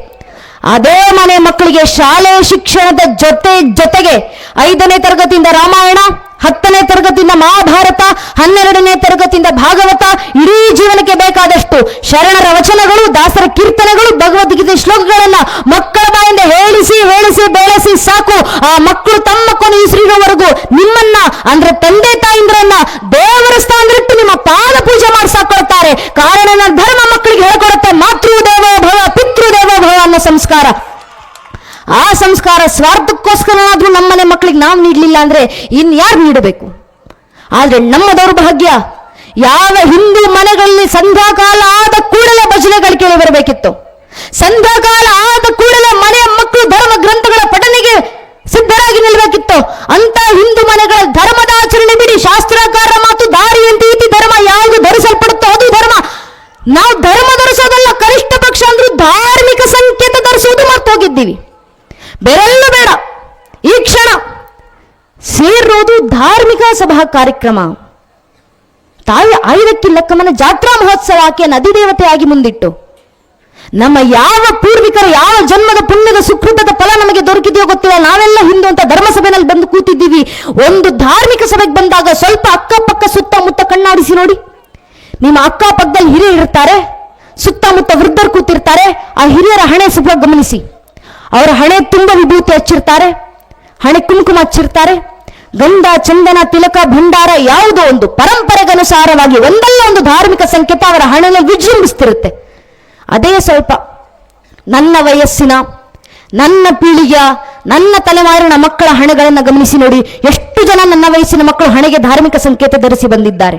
ಅದೇ ಮನೆ ಮಕ್ಕಳಿಗೆ ಶಾಲೆ ಶಿಕ್ಷಣದ ಜೊತೆಗೆ 5ನೇ ತರಗತಿಯಿಂದ ರಾಮಾಯಣ, 10ನೇ ತರಗತಿಯಿಂದ ಮಹಾಭಾರತ, 12ನೇ ತರಗತಿಯಿಂದ ಭಾಗವತ, ಇಡೀ ಜೀವನಕ್ಕೆ ಬೇಕಾದಷ್ಟು ಶರಣರ ವಚನಗಳು, ದಾಸರ ಕೀರ್ತನೆಗಳು, ಭಗವದ್ಗೀತೆ ಶ್ಲೋಕಗಳನ್ನ ಮಕ್ಕಳ ಬಾಯಿಂದ ಹೇಳಿಸಿ ಬೆಳೆಸಿ ಸಾಕು. ಆ ಮಕ್ಕಳು ತಮ್ಮ ಕೊನೆ ಉಸಿರಿರುವವರೆಗೂ ನಿಮ್ಮನ್ನ ಅಂದ್ರೆ ತಂದೆ ತಾಯಿಂದ್ರನ್ನ ದೇವರ ಸ್ಥಾನದಲ್ಲಿಟ್ಟು ನಿಮ್ಮ ಪಾದ ಪೂಜೆ ಮಾಡಿ ಸಾಕೊಳ್ತಾರೆ. ಕಾರಣ ಧರ್ಮ ಮಕ್ಕಳಿಗೆ ಹೇಳ್ಕೊಡುತ್ತೆ, ಮಾತೃದೇವೋ ಭವ ಪಿತೃದೇವೋ ಭವ ಅನ್ನೋ ಸಂಸ್ಕಾರ. ಆ ಸಂಸ್ಕಾರ ಸ್ವಾರ್ಥಕ್ಕೋಸ್ಕರನಾದ್ರೂ ನಮ್ಮನೆ ಮಕ್ಕಳಿಗೆ ನಾವು ನೀಡಲಿಲ್ಲ ಅಂದ್ರೆ ಇನ್ಯಾರು ನೀಡಬೇಕು? ಆದ್ರೆ ನಮ್ಮ ದೌರ್ಭಾಗ್ಯ, ಯಾವ ಹಿಂದೂ ಮನೆಗಳಲ್ಲಿ ಸಂಧ್ಯಾಕಾಲ ಆದ ಕೂಡಲೇ ಭಜನೆಗಳು ಕೇಳಿ ಬರಬೇಕಿತ್ತು, ಸಂಧ್ಯಾಕಾಲ ಆದ ಕೂಡಲೇ ಮನೆಯ ಮಕ್ಕಳು ಧರ್ಮ ಗ್ರಂಥಗಳ ಪಠನೆಗೆ ಸಿದ್ಧರಾಗಿ ನಿಲ್ಬೇಕಿತ್ತು. ಅಂತ ಹಿಂದೂ ಮನೆಗಳ ಧರ್ಮದ ಆಚರಣೆ ಬಿಡಿ, ಶಾಸ್ತ್ರಕಾರರ ಮಾತು ದಾರಿ ಅಂತ ಇತಿ ಧರ್ಮ ಯಾವುದು ಧರಿಸಲ್ಪಡುತ್ತೋ ಅದು ಧರ್ಮ. ನಾವು ಧರ್ಮ ಧರಿಸೋದಲ್ಲ, ಕನಿಷ್ಠ ಪಕ್ಷ ಅಂದ್ರೂ ಧಾರ್ಮಿಕ ಸಂಕೇತ ಧರಿಸುವುದು ಮರ್ತೋಗಿದ್ದೀವಿ. ಬೇರೆಲ್ಲ ಬೇಡ, ಈ ಕ್ಷಣ ಸೇರೋದು ಧಾರ್ಮಿಕ ಸಭಾ ಕಾರ್ಯಕ್ರಮ. ತಾಯಿ ಆಯುಧಕ್ಕೆ ಲಕ್ಕಮ್ಮನ ಜಾತ್ರಾ ಮಹೋತ್ಸವ ಆಕೆಯನ್ನು ಅಧಿದೇವತೆಯಾಗಿ ಮುಂದಿಟ್ಟು ನಮ್ಮ ಯಾವ ಪೂರ್ವಿಕರ ಯಾವ ಜನ್ಮದ ಪುಣ್ಯದ ಸುಕೃತದ ಫಲ ನಮಗೆ ದೊರಕಿದೆಯೋ ಗೊತ್ತಿಲ್ಲ, ನಾವೆಲ್ಲ ಹಿಂದೂ ಅಂತ ಧರ್ಮಸಭೆಯಲ್ಲಿ ಬಂದು ಕೂತಿದ್ದೀವಿ. ಒಂದು ಧಾರ್ಮಿಕ ಸಭೆಗೆ ಬಂದಾಗ ಸ್ವಲ್ಪ ಅಕ್ಕಪಕ್ಕ ಸುತ್ತಮುತ್ತ ಕಣ್ಣಾಡಿಸಿ ನೋಡಿ. ನಿಮ್ಮ ಅಕ್ಕಪಕ್ಕದಲ್ಲಿ ಹಿರಿಯರು ಇರ್ತಾರೆ, ಸುತ್ತಮುತ್ತ ವೃದ್ಧರು ಕೂತಿರ್ತಾರೆ. ಆ ಹಿರಿಯರ ಹಣೆ ಸ್ವಲ್ಪ ಗಮನಿಸಿ. ಅವರ ಹಣೆ ತುಂಬ ವಿಭೂತಿ ಹಚ್ಚಿರ್ತಾರೆ, ಹಣೆ ಕುಂಕುಮ ಹಚ್ಚಿರ್ತಾರೆ, ಗಂಧ ಚಂದನ ತಿಲಕ ಭಂಡಾರ ಯಾವುದೋ ಒಂದು ಪರಂಪರೆಗನುಸಾರವಾಗಿ ಒಂದಲ್ಲ ಒಂದು ಧಾರ್ಮಿಕ ಸಂಕೇತ ಅವರ ಹಣೆಯಲ್ಲಿ ವಿಜೃಂಭಿಸ್ತಿರುತ್ತೆ. ಅದೇ ಸ್ವಲ್ಪ ನನ್ನ ವಯಸ್ಸಿನ, ನನ್ನ ಪೀಳಿಗೆಯ, ನನ್ನ ತಲೆಮಾರಿನ ಮಕ್ಕಳ ಹಣೆಗಳನ್ನು ಗಮನಿಸಿ ನೋಡಿ. ಎಷ್ಟು ಜನ ನನ್ನ ವಯಸ್ಸಿನ ಮಕ್ಕಳು ಹಣೆಗೆ ಧಾರ್ಮಿಕ ಸಂಕೇತ ಧರಿಸಿ ಬಂದಿದ್ದಾರೆ.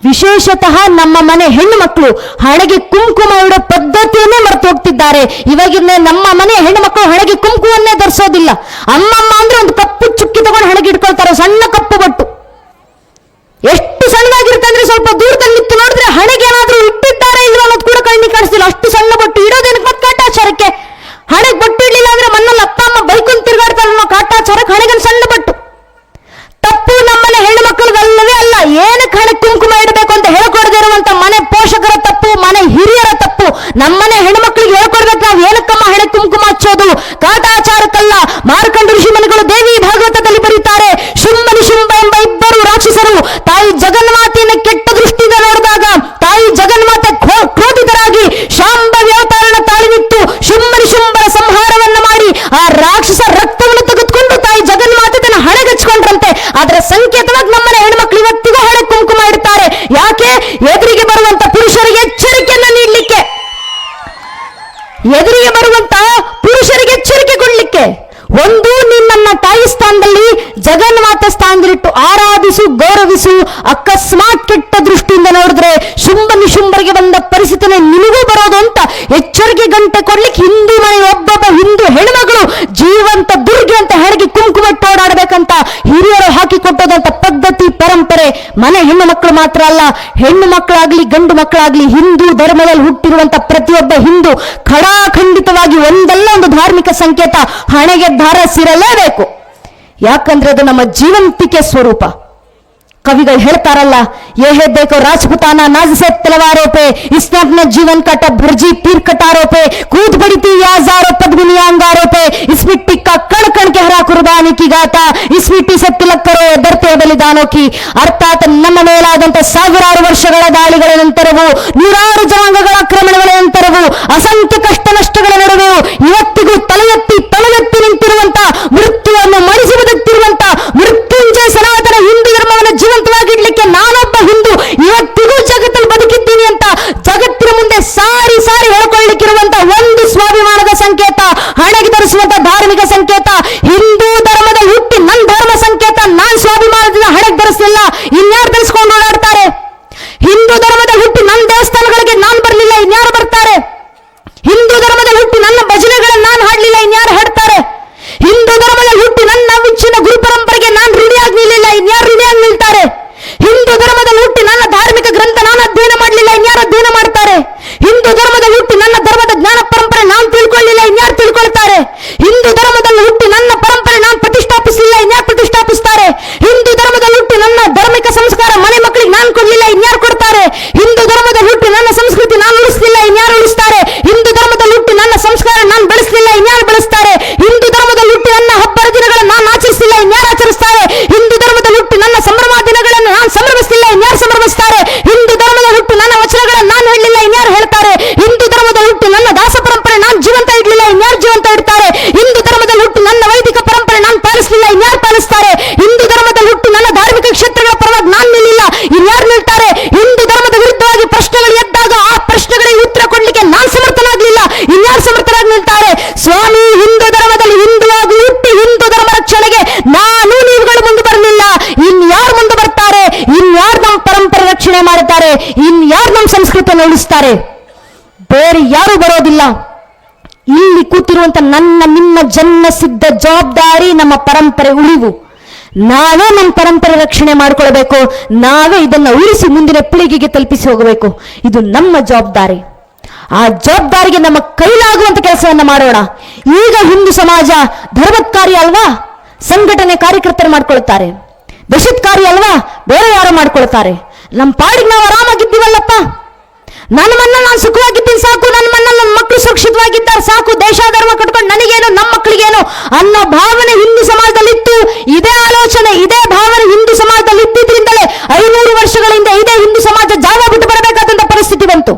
ವಿಶೇಷತಃ ನಮ್ಮ ಮನೆ ಹೆಣ್ಣು ಮಕ್ಕಳು ಹಣೆಗೆ ಕುಂಕುಮ ಇಡೋ ಪದ್ಧತಿಯನ್ನೇ ಮರೆತು ಹೋಗ್ತಿದ್ದಾರೆ. ಇವಾಗಿನ ನಮ್ಮ ಮನೆ ಹೆಣ್ಣು ಮಕ್ಕಳು ಹಣೆಗೆ ಕುಂಕುಮವನ್ನೇ ಧರಿಸೋದಿಲ್ಲ. ಅಮ್ಮಮ್ಮ ಅಂದ್ರೆ ಒಂದು ಕಪ್ಪು ಚುಕ್ಕಿ ತಗೊಂಡು ಹಣೆಗೆ ಇಟ್ಕೊಳ್ತಾರೆ, ಸಣ್ಣ ಕಪ್ಪು ಬಟ್ಟು. ಎಷ್ಟು ಸಣ್ಣದಾಗಿರುತ್ತೆ ಅಂದ್ರೆ ಸ್ವಲ್ಪ ದೂರದಲ್ಲಿ ನಿಂತು ನೋಡಿದ್ರೆ ಹಣೆಗೆ ಏನಾದ್ರೂ ಇಟ್ಟಿದ್ದಾರೆ ಇಲ್ವ ಅನ್ನೋದು ಕೂಡ ಕಣ್ಣಿಗೆ ಕಾಣಿಸ್ತಿಲ್ಲ. ಅಷ್ಟು ಸಣ್ಣ ಬಟ್ಟು ಇಡೋದೇನಕ್ಕೆ ಮತ್ತೆ ಕಾಟಾಚಾರಕ್ಕೆ. ಹಣೆಗೆ ಬಟ್ಟು ಇಡ್ಲಿಲ್ಲ ಅಂದ್ರೆ ಮಣ್ಣಲ್ಲಿ ಅಪ್ಪ ಅಮ್ಮ ಬೈಕೊಂಡು ತಿರುಗಾಡ್ತಾರೆ ಅನ್ನೋ ಕಾಟಾಚಾರಕ್ಕೆ ಹಣೆಗೆ ಸಣ್ಣ ಬಟ್ಟು. ತಪ್ಪು ನಮ್ಮನೆ ಹೆಣ್ಣು ಮಕ್ಕಳಿಗಲ್ಲವೇ ಅಲ್ಲ. ಏನಕ್ಕೆ ಹಣೆ ಕುಂಕುಮ ಇಡಬೇಕು ಅಂತ ಹೇಳ್ಕೊಡದೇ ಇರುವಂತ ಮನೆ ಪೋಷಕರ ತಪ್ಪು, ಮನೆ ಹಿರಿಯರ ತಪ್ಪು. ನಮ್ಮನೆ ಹೆಣ್ಣು ಮಕ್ಕಳಿಗೆ ಹೇಳ್ಕೊಡ್ಬೇಕು, ನಾವು ಏನಕ್ಕಮ್ಮ ಹಣೆ ಕುಂಕುಮ ಹಚ್ಚೋದು? ಕಾಟಾಚಾರಕ್ಕಲ್ಲ. ಮಾರ್ಕಂಡ ಋಷಿ ಮನೆಗಳು ದೇವಿ ಭಾಗವತದಲ್ಲಿ ಬರೀತಾರೆ, ಶುಂಭನಿ ಶುಂಭ ಎಂಬ ಇಬ್ಬರು ರಾಕ್ಷಸರು ತಾಯಿ ಜಗನ್ಮಾತೆಯನ್ನು ಕೆಟ್ಟ ದೃಷ್ಟಿಯಿಂದ ನೋಡಿದಾಗ ತಾಯಿ ಜಗನ್ಮಾತೆ ಕ್ರೋಧಿತರಾಗಿ ಶಾಂಭವಿ ಅವತಾರನ ತಾಳಿ ನಿಂತು ಶುಂಭನಿ ಶುಂಭರ ಸಂಹಾರವನ್ನ ಮಾಡಿ ಆ ರಾಕ್ಷಸ ರಕ್ತವನ್ನು ತೆಗೆದುಕೊಂಡು ತಾಯಿ ಜಗನ್ಮಾತೆ ತನ್ನ ಹಣೆಗಚ್ಕೊಂಡ್ರಂತೆ. ಅದರ ಸಂಕೇತವಾಗಿ ನಮ್ಮನೆ ಹೆಣ್ಮಕ್ಳು ಇವತ್ತಿಗೂ ಹಣೆ ಕುಂಕುಮ ಇಡ್ತಾರೆ. ಯಾಕೆ? ಎದುರಿಗೆ ಬರುವಂತ ಪುರುಷರಿಗೆ ಎಚ್ಚರಿಕೆಯನ್ನ ನೀಡಲಿಕ್ಕೆ. ಮನೆ ಹೆಣ್ಣು ಮಕ್ಕಳು ಮಾತ್ರ ಅಲ್ಲ, ಹೆಣ್ಣು ಮಕ್ಕಳಾಗ್ಲಿ ಗಂಡು ಮಕ್ಕಳಾಗ್ಲಿ ಹಿಂದೂ ಧರ್ಮದಲ್ಲಿ ಹುಟ್ಟಿರುವಂತ ಪ್ರತಿಯೊಬ್ಬ ಹಿಂದೂ ಖಡಾಖಂಡಿತವಾಗಿ ಒಂದಲ್ಲ ಒಂದು ಧಾರ್ಮಿಕ ಸಂಕೇತ ಹಣೆಗೆ ಧಾರಿಸಿರಲೇಬೇಕು. ಯಾಕಂದ್ರೆ ಅದು ನಮ್ಮ ಜೀವಂತಿಕೆ ಸ್ವರೂಪ. कविಗಳು ಹೇಳ್ತಾರಲ್ಲ, ये है देखो राजपुताना नाज से तलवारों पे, इसने अपना जीवन काटा भरजी पीर कटारों पे, कूद पड़ी थी याजारों पद्मिनी अंगारों पे, इस मिट्टी का कण कण के हरा कुर्बानी की गाता, इस मिट्टी से तिलक करो धरते बलिदानों की. ಅರ್ಥಾತ್ ನಮ್ಮ ಮೇಲಾದಂತ ಸಾವಿರಾರು ವರ್ಷಗಳ ದಾಳಿಗಳ ನಂತರವೂ, ನೂರಾರು ಜನಾಂಗಗಳ ಆಕ್ರಮಣಗಳ ನಂತರವೂ, ಅಸಂಖ್ಯ ಕಷ್ಟ ನಷ್ಟಗಳ ನಡುವೆಯೂ ಇವತ್ತಿಗೂ ತಲೆ ಎತ್ತಿ ನಿಂತಿರುವಂತ, ಮೃತ್ಯುವನ್ನು ಮಣಿಸಿ ಬದುಕ್ತಿರುವಂತ ಮೃತ್ಯುಂಜಯ ಸನಾತನ ಹಿಂದೂ ಧರ್ಮವನ್ನು ಜೀವಂತವಾಗಿಡ್ಲಿಕ್ಕೆ ನಾನೊಬ್ಬ ಹಿಂದೂ ಇವತ್ತಿಗೂ ಜಗತ್ತಲ್ಲಿ ಬದುಕಿದ್ದೀನಿ ಅಂತ ಜಗತ್ತಿನ ಮುಂದೆ ಸಾರಿ ಸಾರಿ ಹೇಳ್ಕೊಳ್ಳಿಕ್ಕಿರುವಂತ ಒಂದು ಸ್ವಾಭಿಮಾನದ ಸಂಕೇತ, ಹಣೆಗೆ ಧರಿಸುವಂತ ಧಾರ್ಮಿಕ ಸಂಕೇತ, ಹಿಂದೂ ಧರ್ಮದ ಹುಟ್ಟಿ ನನ್ನ ಧರ್ಮ ಸಂಕೇತ ನಾನ್ ಸ್ವಾಭಿಮಾನದಿಂದ ಹಣೆಗೆ ಧರಿಸಲಿಲ್ಲ, ಇನ್ಯಾರು ಧರಿಸ್ಕೊಂಡು ಓಡಾಡ್ತಾರೆ? ಹಿಂದೂ ಧರ್ಮದ ಹುಟ್ಟಿ ನನ್ನ ದೇವಸ್ಥಾನಗಳಿಗೆ ನಾನ್ ಬರ್ಲಿಲ್ಲ, ಇನ್ಯಾರು ಬರ್ತಾರೆ? ಹಿಂದೂ ಧರ್ಮದ ಹುಟ್ಟಿ ನನ್ನ ಭಜನೆಗಳನ್ನ ನಾನು ಹಾಡ್ಲಿಲ್ಲ, ಇನ್ಯಾರು ಹಾಡ್ತಾರೆ? ಹಿಂದೂ ಧರ್ಮದ ಹುಟ್ಟಿ ನನ್ನ ವಿಚ್ಛಿನ್ನ ಗುರು ಪರಂಪರೆಗೆ ನಾನು ಋಣಿಯಾಗಿ ನಿಲ್ಲಿಲ್ಲ, ಇನ್ಯಾರು ಋಣಿಯಾಗಿ ನಿಲ್ತಾರೆ? ಹಿಂದೂ ಧರ್ಮದಲ್ಲಿ ಹುಟ್ಟಿ ನನ್ನ ಧಾರ್ಮಿಕ ಗ್ರಂಥ ನಾನು ಅಧ್ಯಯನ ಮಾಡಲಿಲ್ಲ, ಇನ್ಯಾರು ಅಧ್ಯಯನ ಮಾಡ್ತಾರೆ? ಹಿಂದೂ ಧರ್ಮದಲ್ಲಿ ಹುಟ್ಟಿ ನನ್ನ ಧರ್ಮದ ಜ್ಞಾನ ಪರಂಪರೆ ನಾನು ತಿಳ್ಕೊಳ್ಳಿಲ್ಲ, ಇನ್ಯಾರು ತಿಳ್ಕೊಳ್ತಾರೆ? ಹಿಂದೂ ಧರ್ಮದಲ್ಲಿ ಹುಟ್ಟಿ ನನ್ನ ಪರಂಪರೆ ನಾನು ಪ್ರತಿಷ್ಠಾಪಿಸಲಿಲ್ಲ, ಇನ್ಯಾರು ಪ್ರತಿಷ್ಠಾಪಿಸ್ತಾರೆ? ಹಿಂದೂ ಧರ್ಮದಲ್ಲಿ ಹುಟ್ಟಿ ನನ್ನ ಧಾರ್ಮಿಕ ಸಂಸ್ಕಾರ ಮನೆ ಮಕ್ಕಳಿಗೆ ನಾನು ಕೊಡಲಿಲ್ಲ, ಇನ್ಯಾರು ಕೊಡ್ತಾರೆ? ಹಿಂದೂ ಧರ್ಮದಲ್ಲಿ ಹುಟ್ಟಿ ನನ್ನ ಸಂಸ್ಕೃತಿ ನಾನು ಉಳಿಸಲಿಲ್ಲ, ಇನ್ಯಾರು ಉಳಿಸ್ತಾರೆ? ಹಿಂದೂ ಧರ್ಮದಲ್ಲಿ ಹುಟ್ಟಿ ನನ್ನ ಸಂಸ್ಕಾರ ನಾನು ಬೆಳೆಸಲಿಲ್ಲ, ಇನ್ಯಾರು ಬೆಳೆಸ್ತಾರೆ? ಹಿಂದೂ ಧರ್ಮದಲ್ಲಿ ಹುಟ್ಟಿ ನನ್ನ ಹಬ್ಬದ ದಿನಗಳನ್ನು ನಾನು ಆಚರಿಸಲಿಲ್ಲ, ಇನ್ಯಾರು ಆಚರಿಸ್ತಾರೆ? ಹಿಂದೂ ಧರ್ಮದಲ್ಲಿ ಹುಟ್ಟಿ ನನ್ನ ಸಂಭ್ರಮ ದಿನಗಳನ್ನು ನಾನು ಸಂಭ್ರಮಿಸಲಿಲ್ಲ, ಇನ್ಯಾರು ಸಂಭ್ರಮಿಸ್ತಾರೆ? ಹಿಂದೂ ಧರ್ಮದ ಹುಟ್ಟು ನನ್ನ ವಚನಗಳನ್ನು ನಾನು ಹೇಳಲಿಲ್ಲ, ಇನ್ಯಾರು ಹೇಳ್ತಾರೆ? ಹಿಂದೂ ಧರ್ಮದ ಹುಟ್ಟು ನನ್ನ ದಾಸ ಪರಂಪರೆ ನಾನು ಜೀವಂತ ಇಡಲಿಲ್ಲ, ಇನ್ಯಾರು ಜೀವಂತ ಇಡ್ತಾರೆ? ಹಿಂದೂ ಧರ್ಮದ ಹುಟ್ಟು ನನ್ನ ವೈದಿಕ ಪರಂಪರೆ ನಾನು ಪಾಲಿಸಲಿಲ್ಲ, ಇನ್ಯಾರು ಪಾಲಿಸ್ತಾರೆ? ಹಿಂದೂ ಧರ್ಮದ ಹುಟ್ಟು ನನ್ನ ಧಾರ್ಮಿಕ ಕ್ಷೇತ್ರಗಳ ಪರವಾಗಿ ನಾನು ನಿಲ್ಲಿಲ್ಲ, ಇನ್ಯಾರು ನಿಲ್ತಾರೆ? ಹಿಂದೂ ಧರ್ಮದ ವಿರುದ್ಧವಾಗಿ ಪ್ರಶ್ನೆಗಳು ಎದ್ದಾಗ ಆ ಪ್ರಶ್ನೆಗಳಿಗೆ ಉತ್ತರ ಕೊಡ್ಲಿಕ್ಕೆ ನಾನು ಸಮರ್ಥನಾಗ್ಲಿಲ್ಲ, ಇನ್ಯಾರು ಸಮರ್ಥರಾಗಿ ನಿಲ್ತಾರೆ? ಸ್ವಾಮಿ, ಹಿಂದೂ ಧರ್ಮದಲ್ಲಿ ಹಿಂದುವಾಗಿ ಹುಟ್ಟಿ ಹಿಂದೂ ಧರ್ಮ ರಕ್ಷಣೆಗೆ ನಾನು ನೀವುಗಳು ಮುಂದೆ ಬರಲಿಲ್ಲ, ಇನ್ಯಾರು ಮುಂದೆ ಬರ್ತಾರೆ? ಇನ್ಯಾರು ನಮ್ಮ ಪರಂಪರೆ ರಕ್ಷಣೆ ಮಾಡುತ್ತಾರೆ? ಇನ್ಯಾರು ನಮ್ಮ ಸಂಸ್ಕೃತಿಯನ್ನು ಉಳಿಸ್ತಾರೆ? ಬೇರೆ ಯಾರು ಬರೋದಿಲ್ಲ. ಇಲ್ಲಿ ಕೂತಿರುವಂತ ನನ್ನ ನಿಮ್ಮ ಜನ್ಮ ಸಿದ್ಧ ಜವಾಬ್ದಾರಿ ನಮ್ಮ ಪರಂಪರೆ ಉಳಿವು. ನಾವೇ ನಮ್ಮ ಪರಂಪರೆ ರಕ್ಷಣೆ ಮಾಡಿಕೊಳ್ಬೇಕು, ನಾವೇ ಇದನ್ನ ಉಳಿಸಿ ಮುಂದಿನ ಪೀಳಿಗೆಗೆ ತಲುಪಿಸಿ ಹೋಗಬೇಕು. ಇದು ನಮ್ಮ ಜವಾಬ್ದಾರಿ. ಆ ಜವಾಬ್ದಾರಿಗೆ ನಮ್ಮ ಕೈಲಾಗುವಂತ ಕೆಲಸವನ್ನ ಮಾಡೋಣ. ಈಗ ಹಿಂದೂ ಸಮಾಜ ಧರ್ಮತ್ಕಾರಿ ಅಲ್ವಾ, ಸಂಘಟನೆ ಕಾರ್ಯಕರ್ತರು ಮಾಡ್ಕೊಳ್ತಾರೆ. ದೇಶತ್ಕಾರಿ ಅಲ್ವಾ, ಬೇರೆ ಯಾರು ಮಾಡ್ಕೊಳ್ತಾರೆ. ನಮ್ಮ ಪಾಡಿಗೆ ನಾವು ಆರಾಮಾಗಿದ್ದೀವಲ್ಲಪ್ಪ, ನನ್ನ ಮಣ್ಣಲ್ಲಿ ನಾನು ಸುಖವಾಗಿದ್ದೀನಿ ಸಾಕು, ನನ್ನ ಮಣ್ಣಲ್ಲಿ ನನ್ನ ಮಕ್ಕಳು ಸುರಕ್ಷಿತವಾಗಿದ್ದಾರೆ ಸಾಕು, ದೇಶ ಧರ್ಮ ಕಟ್ಕೊಂಡು ನನಗೇನು ನಮ್ಮ ಮಕ್ಕಳಿಗೇನು ಅನ್ನೋ ಭಾವನೆ ಹಿಂದೂ ಸಮಾಜದಲ್ಲಿತ್ತು. ಇದೇ ಆಲೋಚನೆ, ಇದೇ ಭಾವನೆ ಹಿಂದೂ ಸಮಾಜದಲ್ಲಿ ಇದ್ದಿದ್ರಿಂದಲೇ 500 ವರ್ಷಗಳಿಂದ ಇದೇ ಹಿಂದೂ ಸಮಾಜ ಜಾವ ಬಿಟ್ಟು ಬರಬೇಕಾದಂತ ಪರಿಸ್ಥಿತಿ ಬಂತು.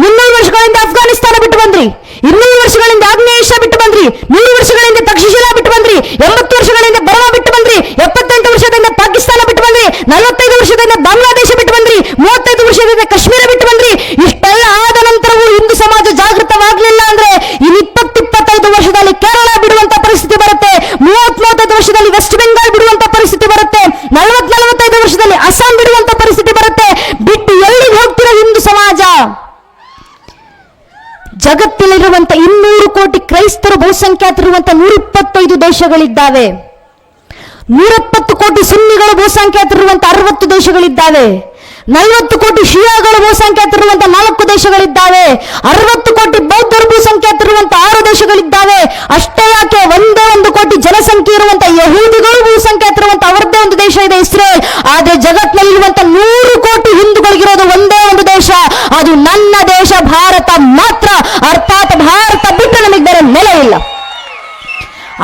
300 ವರ್ಷಗಳಿಂದ ಅಫ್ಘಾನಿಸ್ತಾನ ಬಿಟ್ಟು ಬಂದ್ರಿ, 200 ವರ್ಷಗಳಿಂದ ಆಗ್ನೇಯ ಏಷ್ಯಾ ಬಿಟ್ಟು ಬಂದ್ರಿ, 100 ವರ್ಷಗಳಿಂದ ತಕ್ಷಶಿಲಾ ಬಿಟ್ಟು ಬಂದ್ರಿ, 80 ವರ್ಷಗಳಿಂದ ಬರ್ಮಾ ಬಿಟ್ಟು ಬಂದ್ರಿ, 78 ವರ್ಷದಿಂದ ಪಾಕಿಸ್ತಾನ ಬಿಟ್ಟು ಬಂದ್ರಿ, 45 ವರ್ಷದಿಂದ ಬಾಂಗ್ಲಾದೇಶ ಬಿಟ್ಟು ಬಂದ್ರಿ, 35 ವರ್ಷದಿಂದ ಕಾಶ್ಮೀರ ಬಿಟ್ಟು ಬಂದ್ರಿ. ಇಷ್ಟೆಲ್ಲ ಆದ ನಂತರವೂ ಹಿಂದೂ ಸಮಾಜ ಜಾಗೃತವಾಗಲಿಲ್ಲ ಅಂದ್ರೆ ಇನ್ನು 20-25 ವರ್ಷದಲ್ಲಿ ಕೇರಳ ಬಿಡುವಂತ ಪರಿಸ್ಥಿತಿ ಬರುತ್ತೆ, 30-35 ವರ್ಷದಲ್ಲಿ ವೆಸ್ಟ್ ಬೆಂಗಾಲ್ ಬಿಡುವಂತ ಪರಿಸ್ಥಿತಿ ಬರುತ್ತೆ, 40-45 ವರ್ಷದಲ್ಲಿ ಅಸ್ಸಾಂ ಬಿಡುವಂತ ಪರಿಸ್ಥಿತಿ ಬರುತ್ತೆ. ಬಿಟ್ಟು ಎಲ್ಲಿಗೆ ಹೋಗ್ತಿರೋ ಹಿಂದೂ ಸಮಾಜ? ಜಗತ್ತಿನಲ್ಲಿರುವಂತ 200 ಕೋಟಿ ಕ್ರೈಸ್ತರು ಬಹುಸಂಖ್ಯಾತರಿರುವಂತ 125 ದೇಶಗಳಿದ್ದಾವೆ. 170 ಕೋಟಿ ಸುನ್ನಿಗಳು ಬಹುಸಂಖ್ಯಾತರಿರುವಂತ 60 ದೇಶಗಳಿದ್ದಾವೆ. 40 ಕೋಟಿ ಶಿಯಾಗಳು ಬಹುಸಂಖ್ಯಾತರಿರುವಂತ 4 ದೇಶಗಳಿದ್ದಾವೆ. 60 ಕೋಟಿ ಬೌದ್ಧರು ಬಹುಸಂಖ್ಯಾತರಿರುವಂತ 6 ದೇಶಗಳಿದ್ದಾವೆ. ಅಷ್ಟೇ ಯಾಕೆ, ಒಂದೇ 1 ಕೋಟಿ ಜನಸಂಖ್ಯೆ ಇರುವಂತ ಯಹೂದಿಗಳು ಬಹುಸಂಖ್ಯಾತರಿರುವಂತ ಅವರದ್ದೇ ಒಂದು ದೇಶ ಇದೆ, ಇಸ್ರೇಲ್. ಆದ್ರೆ ಜಗತ್ತಿನಲ್ಲಿರುವಂತ 100 ಕೋಟಿ ಹಿಂದೂಗಳಿಗಿರೋದು ಒಂದೇ ಒಂದು ದೇಶ, ಅದು ನನ್ನ ದೇಶ ಭಾರತ ಮಾತ್ರ. ಅರ್ಥಾತ್ ಭಾರತ ಬಿಟ್ಟು ನಮಗೆ ಬೇರೆ ನೆಲೆ ಇಲ್ಲ.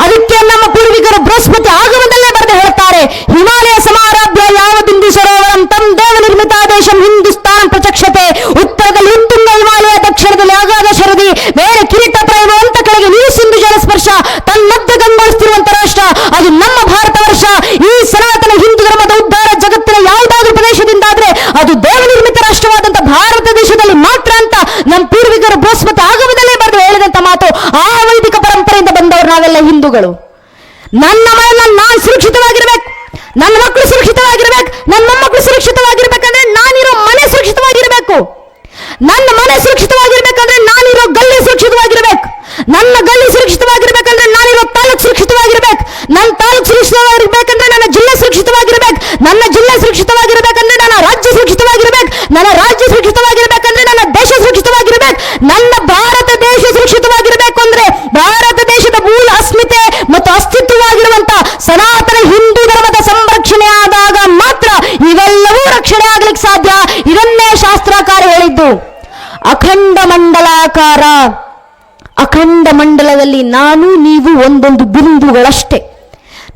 ಅದಕ್ಕೆ ನಮ್ಮ ಪೂರ್ವಿಕರು ಬೃಹಸ್ಪತಿ ಆಗಮದಲ್ಲೇ ಬರೆದು ಹೇಳ್ತಾರೆ, ಹಿಮಾಲಯ ಸಮಾರಾಧ್ಯ ಯಾವ ಬಿಂದು ಸರೋವರಂ ತಂ ದೇವ ನಿರ್ಮಿತ ದೇಶಂ ಹಿಂದೂಸ್ತಾನ ಪ್ರಚಕ್ಷತೆ. ಉತ್ತರದಲ್ಲಿ ಉತ್ತುಂಗ ಹಿಮಾಲಯ, ದಕ್ಷಿಣದಲ್ಲಿ ಅಗಾಧ ಶರದಿ, ಬೇರೆ ಕಿರೀಟ ಪ್ರಾಯವಂತ ಕೆಳಗೆ ನೀವು ಸಿಂಧು ಜಲ ಸ್ಪರ್ಶ, ತನ್ನದ್ದ ಗಂಗೊಳಿಸುತ್ತಿರುವಂತ ರಾಷ್ಟ್ರ ಅದು ನಮ್ಮ ಭಾರತ ವರ್ಷ. ಈ ಸನಾತನ ಹಿಂದೂ ಧರ್ಮದ ಉದ್ಧಾರ ಜಗತ್ತಿನ ಯಾವುದಾದ್ರೂ ಪ್ರದೇಶದಿಂದಾದ್ರೆ ಅದು ದೇವ ನಿರ್ಮಿತ ರಾಷ್ಟ್ರವಾದಂತ ಭಾರತ ದೇಶದಲ್ಲಿ ಮಾತ್ರ ಅಂತ ನಮ್ಮ ಪೂರ್ವಿಕರು ಬೃಹಸ್ಪತಿ ಆಗಮದಲ್ಲೇ ಬರೆದು ಹೇಳಿದಂತ ಮಾತು. ಆ ವೈದಿಕ ಪರಂಪರೆಯಿಂದ ಬಂದವರು ನಾವೆಲ್ಲ ಹಿಂದೂಗಳು. ನನ್ನ ಮನೆಯಲ್ಲಿ ನಾನು ಸುರಕ್ಷಿತವಾಗಿರ್ಬೇಕು, ನನ್ನ ಮಕ್ಕಳು ಸುರಕ್ಷಿತವಾಗಿರ್ಬೇಕು, ನನ್ನ ಮೊಮ್ಮಕ್ಕಳು ಸುರಕ್ಷಿತವಾಗಿರ್ಬೇಕಂದ್ರೆ ನಾನಿರೋ ಮನೆ ಸುರಕ್ಷಿತವಾಗಿರ್ಬೇಕು. ನನ್ನ ಮನೆ ಸುರಕ್ಷಿತವಾಗಿರ್ಬೇಕಂದ್ರೆ ನಾನಿರೋ ಗಲ್ಲಿ ಸುರಕ್ಷಿತವಾಗಿರ್ಬೇಕು. ನನ್ನ ಗಲ್ಲಿ ಸುರಕ್ಷಿತವಾಗಿರ್ಬೇಕಂದ್ರೆ ನಾನಿರೋ ತಾಲೂಕು ಸುರಕ್ಷಿತವಾಗಿರ್ಬೇಕು. ನನ್ನ ತಾಲೂಕು ಸುರಕ್ಷಿತವಾಗಿರ್ಬೇಕಂದ್ರೆ ನನ್ನ ಜಿಲ್ಲೆ ಸುರಕ್ಷಿತವಾಗಿರ್ಬೇಕು, ನನ್ನ ಜಿಲ್ಲೆ ಸುರಕ್ಷಿತವಾಗಿರ್ಬೇಕಂದ್ರೆ ನನ್ನ ರಾಜ್ಯ ಸುರಕ್ಷಿತವಾಗಿರ್ಬೇಕು, ನನ್ನ ರಾಜ್ಯ ಸುರಕ್ಷಿತವಾಗಿರ್ಬೇಕಂದ್ರೆ ನನ್ನ ದೇಶ ಸುರಕ್ಷಿತವಾಗಿರ್ಬೇಕು, ನನ್ನ ಭಾರತ ದೇಶ ಸುರಕ್ಷಿತವಾಗಿರ್ಬೇಕು ಅಂದ್ರೆ ಭಾರತ ದೇಶದ ಮೂಲ ಅಸ್ಮಿತೆ ಮತ್ತು ಅಸ್ತಿತ್ವವಾಗಿರುವಂತ ಸನಾತನ ಹಿಂದೂ ಧರ್ಮದ ಸಂರಕ್ಷಣೆ ಆದಾಗ ಮಾತ್ರ ಇವೆಲ್ಲವೂ ರಕ್ಷಣೆ ಆಗ್ಲಿಕ್ಕೆ ಸಾಧ್ಯ. ಇದನ್ನೇ ಶಾಸ್ತ್ರಕಾರ ಹೇಳಿದ್ದು. ಅಖಂಡ ಮಂಡಲಾಕಾರ, ಅಖಂಡ ಮಂಡಲದಲ್ಲಿ ನಾನು ನೀವು ಒಂದೊಂದು ಬಿಂದುಗಳಷ್ಟೇ.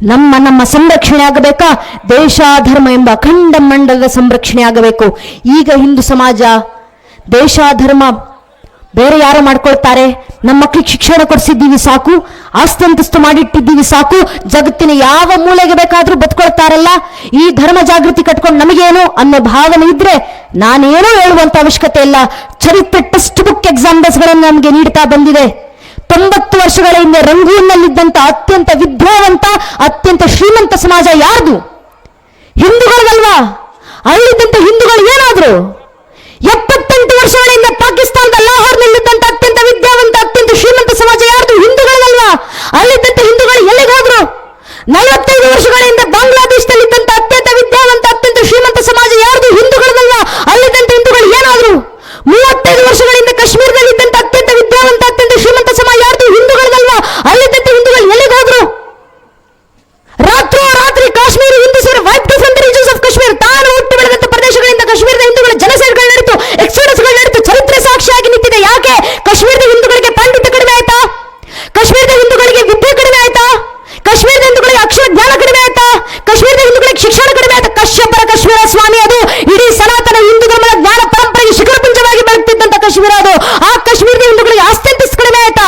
ನಮ್ಮ ಸಂರಕ್ಷಣೆ ಆಗಬೇಕಾ? ದೇಶ ಧರ್ಮ ಎಂಬ ಅಖಂಡ ಮಂಡಲದ ಸಂರಕ್ಷಣೆ ಆಗಬೇಕು. ಈಗ ಹಿಂದೂ ಸಮಾಜ ದೇಶ ಧರ್ಮ ಬೇರೆ ಯಾರು ಮಾಡ್ಕೊಳ್ತಾರೆ? ನಮ್ಮ ಮಕ್ಕಳಿಗೆ ಶಿಕ್ಷಣ ಕೊಡಿಸಿದ್ದೀವಿ ಸಾಕು, ಆಸ್ತಿ ಅಂತಸ್ತು ಮಾಡಿಟ್ಟಿದ್ದೀವಿ ಸಾಕು, ಜಗತ್ತಿನ ಯಾವ ಮೂಲೆಗೆ ಬೇಕಾದ್ರೂ ಬದುಕೊಳ್ತಾರಲ್ಲ, ಈ ಧರ್ಮ ಜಾಗೃತಿ ಕಟ್ಕೊಂಡು ನಮಗೇನು ಅನ್ನೋ ಭಾವನೆ ಇದ್ರೆ ನಾನೇನೋ ಹೇಳುವಂತ ಅವಶ್ಯಕತೆ ಇಲ್ಲ. ಚರಿತ್ರೆ ಟೆಕ್ಸ್ಟ್ ಬುಕ್ ಎಕ್ಸಾಂಪಲ್ಸ್ಗಳನ್ನು ನಮಗೆ ನೀಡ್ತಾ ಬಂದಿದೆ. 90 ವರ್ಷಗಳ ಹಿಂದೆ ರಂಗೂನ್ನಲ್ಲಿದ್ದಂತ ಅತ್ಯಂತ ವಿದ್ಯಾವಂತ, ಅತ್ಯಂತ ಶ್ರೀಮಂತ ಸಮಾಜ ಯಾರ್ದು? ಹಿಂದೂಗಳಲ್ವಾ? ಅಲ್ಲಿದ್ದಂತ ಹಿಂದೂಗಳು ಏನಾದ್ರು? 78 ವರ್ಷಗಳಿಂದ ಪಾಕಿಸ್ತಾನದ ಲಾಹೋರ್ನಲ್ಲಿದ್ದಂತ ಅತ್ಯಂತ ವಿದ್ಯಾವಂತ, ಅತ್ಯಂತ ಶ್ರೀಮಂತ ಸಮಾಜ ಯಾರ್ದು? ಹಿಂದೂಗಳಲ್ವಾ? ಅಲ್ಲಿದ್ದಂತ ಹಿಂದೂಗಳು ಎಲ್ಲಿಗೆ ಹೋದ್ರು? 45 ವರ್ಷಗಳಿಂದ ಬಾಂಗ್ಲಾದೇಶದಲ್ಲಿದ್ದಂತ ಅತ್ಯಂತ ವಿದ್ಯಾವಂತ, ಅತ್ಯಂತ ಶ್ರೀಮಂತ ಸಮಾಜ ಯಾರ್ದು? ಹಿಂದೂಗಳಲ್ವಾ? ಅಲ್ಲಿದ್ದಂತ ಹಿಂದೂಗಳು ಏನಾದ್ರು? 35 ವರ್ಷಗಳಿಂದ ಕಾಶ್ಮೀರದಲ್ಲಿದ್ದಂತ ಅತ್ಯಂತ ವಿದ್ಯಾವಂತ, ಅತ್ಯಂತ ಶ್ರೀಮಂತ ಸಮಾಜ ಯಾರ್ದು? ಹಿಂದೂಗಳಲ್ವಾ? ಅಲ್ಲಿದ್ದಂತ ಹಿಂದೂಗಳು ಎಲ್ಲಿಗೆ ಹೋದ್ರು? ರಾತ್ರಿ ಕಾಶ್ಮೀರ ಹಿಂದೂ ಸೇರಿ wipe to from the regions of Kashmir, ತಾನು ಹುಟ್ಟಿ ಬೆಳೆದಂತ ಪ್ರದೇಶಗಳಿಂದ ಕಾಶ್ಮೀರದ ಹಿಂದೂಗಳ ಜನಸೇಡ್ಗಳು ನಡೀತು, ಎಕ್ಸ್ಪೋರ್ಟ್ಸ್ಗಳು ನಡೀತು. ಚರಿತ್ರೆ ಸಾಕ್ಷಿಯಾಗಿ ನಿಂತಿದೆ. ಯಾಕೆ? ಕಾಶ್ಮೀರದ ಹಿಂದೂಗಳಿಗೆ ಪಾಂಡಿತ್ಯ ಕಡಿಮೆ ಆಯ್ತಾ? ಕಾಶ್ಮೀರದ ಹಿಂದೂಗಳಿಗೆ ವಿದ್ಯೆ ಕಡಿಮೆ ಆಯ್ತಾ? ಕಾಶ್ಮೀರದ ಹಿಂದೂಗಳಿಗೆ ಅಕ್ಷರ ಜ್ಞಾನ ಕಡಿಮೆ ಆಯ್ತಾ? ಕಾಶ್ಮೀರದ ಹಿಂದೂಗಳಿಗೆ ಶಿಕ್ಷಣ ಕಡಿಮೆ ಆಯ್ತಾ? ಕಶ್ಯಪರ ಕಾಶ್ಮೀರ ಸ್ವಾಮಿ, ಅದು ಇಡೀ ಸನಾತನ ಹಿಂದೂ ಧರ್ಮದ ಜ್ಞಾನ ಪರಂಪರೆಗೆ ಶಿಖರಪುಂಜವಾಗಿ ಬೆಳಗ್ತಿದ್ದಂತ ಕಾಶ್ಮೀರ ಅದು. ಆ ಕಾಶ್ಮೀರದ ಹಿಂದೂಗಳಿಗೆ ಆಸ್ತಿ ಅಂತಸ್ತು ಕಡಿಮೆ ಆಯ್ತಾ?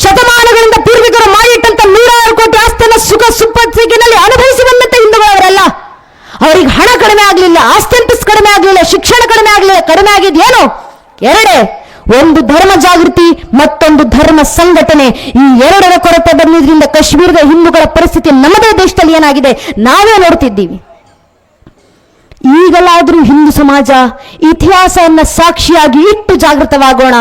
ಶತಮಾನಗಳಿಂದ ಪೂರ್ವಿಕರು ಮಾಡಿಟ್ಟಂತ 100 ಕೋಟಿ ಆಸ್ತಿಯನ್ನು ಸುಖ ಸುಪ್ಪತ್ತಿನಲ್ಲಿ ಅನುಭವಿಸಿ ಬಂದಂತ ಹಿಂದೂಗಳವರೆಲ್ಲ. ಅವರಿಗೆ ಹಣ ಕಡಿಮೆ ಆಗ್ಲಿಲ್ಲ, ಆಸ್ತಿ ಅಂತಸ್ತು ಕಡಿಮೆ ಆಗ್ಲಿಲ್ಲ, ಶಿಕ್ಷಣ ಕಡಿಮೆ ಆಗ್ಲಿಲ್ಲ. ಕಡಿಮೆ ಆಗಿದ್ದೇನು? ಎರಡೇ, ಒಂದು ಧರ್ಮ ಜಾಗೃತಿ, ಮತ್ತೊಂದು ಧರ್ಮ ಸಂಘಟನೆ. ಈ ಎರಡರ ಕೊರತೆ ಬಂದಿದ್ರಿಂದ ಕಾಶ್ಮೀರದ ಹಿಂದೂಗಳ ಪರಿಸ್ಥಿತಿ ನಮ್ಮದೇ ದೇಶದಲ್ಲಿ ಏನಾಗಿದೆ ನಾವೇ ನೋಡ್ತಿದ್ದೀವಿ. ಈಗಲಾದ್ರೂ ಹಿಂದೂ ಸಮಾಜ ಇತಿಹಾಸವನ್ನ ಸಾಕ್ಷಿಯಾಗಿ ಇಟ್ಟು ಜಾಗೃತವಾಗೋಣ,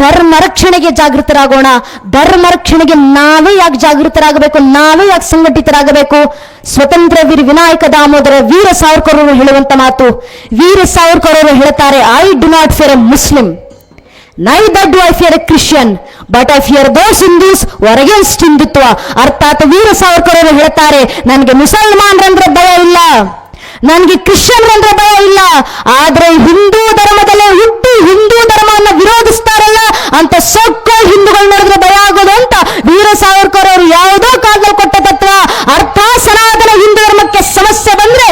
ಧರ್ಮ ರಕ್ಷಣೆಗೆ ಜಾಗೃತರಾಗೋಣ. ಧರ್ಮ ರಕ್ಷಣೆಗೆ ನಾವೇ ಯಾಕೆ ಜಾಗೃತರಾಗಬೇಕು? ನಾವೇ ಯಾಕೆ ಸಂಘಟಿತರಾಗಬೇಕು? ಸ್ವತಂತ್ರ ವೀರ ವಿನಾಯಕ ದಾಮೋದರ ವೀರ ಸಾವರ್ಕರ್ ಅವರು ಹೇಳುವಂತ ಮಾತು. ವೀರ ಸಾವರ್ಕರ್ ಅವರು ಹೇಳ್ತಾರೆ, I do not fear A Muslim, neither do I fear a Christian, but I fear those Hindus who are against Hindutva. ಅರ್ಥಾತ್ ವೀರ ಸಾವರ್ಕರ್ ಅವರು ಹೇಳ್ತಾರೆ, ನನಗೆ ಮುಸಲ್ಮಾನರಂದ್ರೆ ಭಯ ಇಲ್ಲ, ನನಗೆ ಕ್ರಿಶ್ಚಿಯನ್ರಂದ್ರೆ ಭಯ ಇಲ್ಲ, ಆದ್ರೆ ಹಿಂದೂ ಧರ್ಮದಲ್ಲೇ ಹುಟ್ಟಿ ಹಿಂದೂ ಧರ್ಮವನ್ನು ವಿರೋಧಿಸ್ತಾರಲ್ಲ ಅಂತ ಸೊಕ್ಕು ಹಿಂದೂಗಳು ನೋಡಿದ್ರೆ ಭಯ ಆಗೋದು ಅಂತ ವೀರ ಸಾವರ್ಕರ್ ಅವರು ಯಾವುದೋ ಕಾಲದಲ್ಲಿ ಕೊಟ್ಟ ತತ್ವ. ಅರ್ಥ, ಸನಾತನ ಹಿಂದೂ ಧರ್ಮಕ್ಕೆ ಸಮಸ್ಯೆ ಬಂದ್ರೆ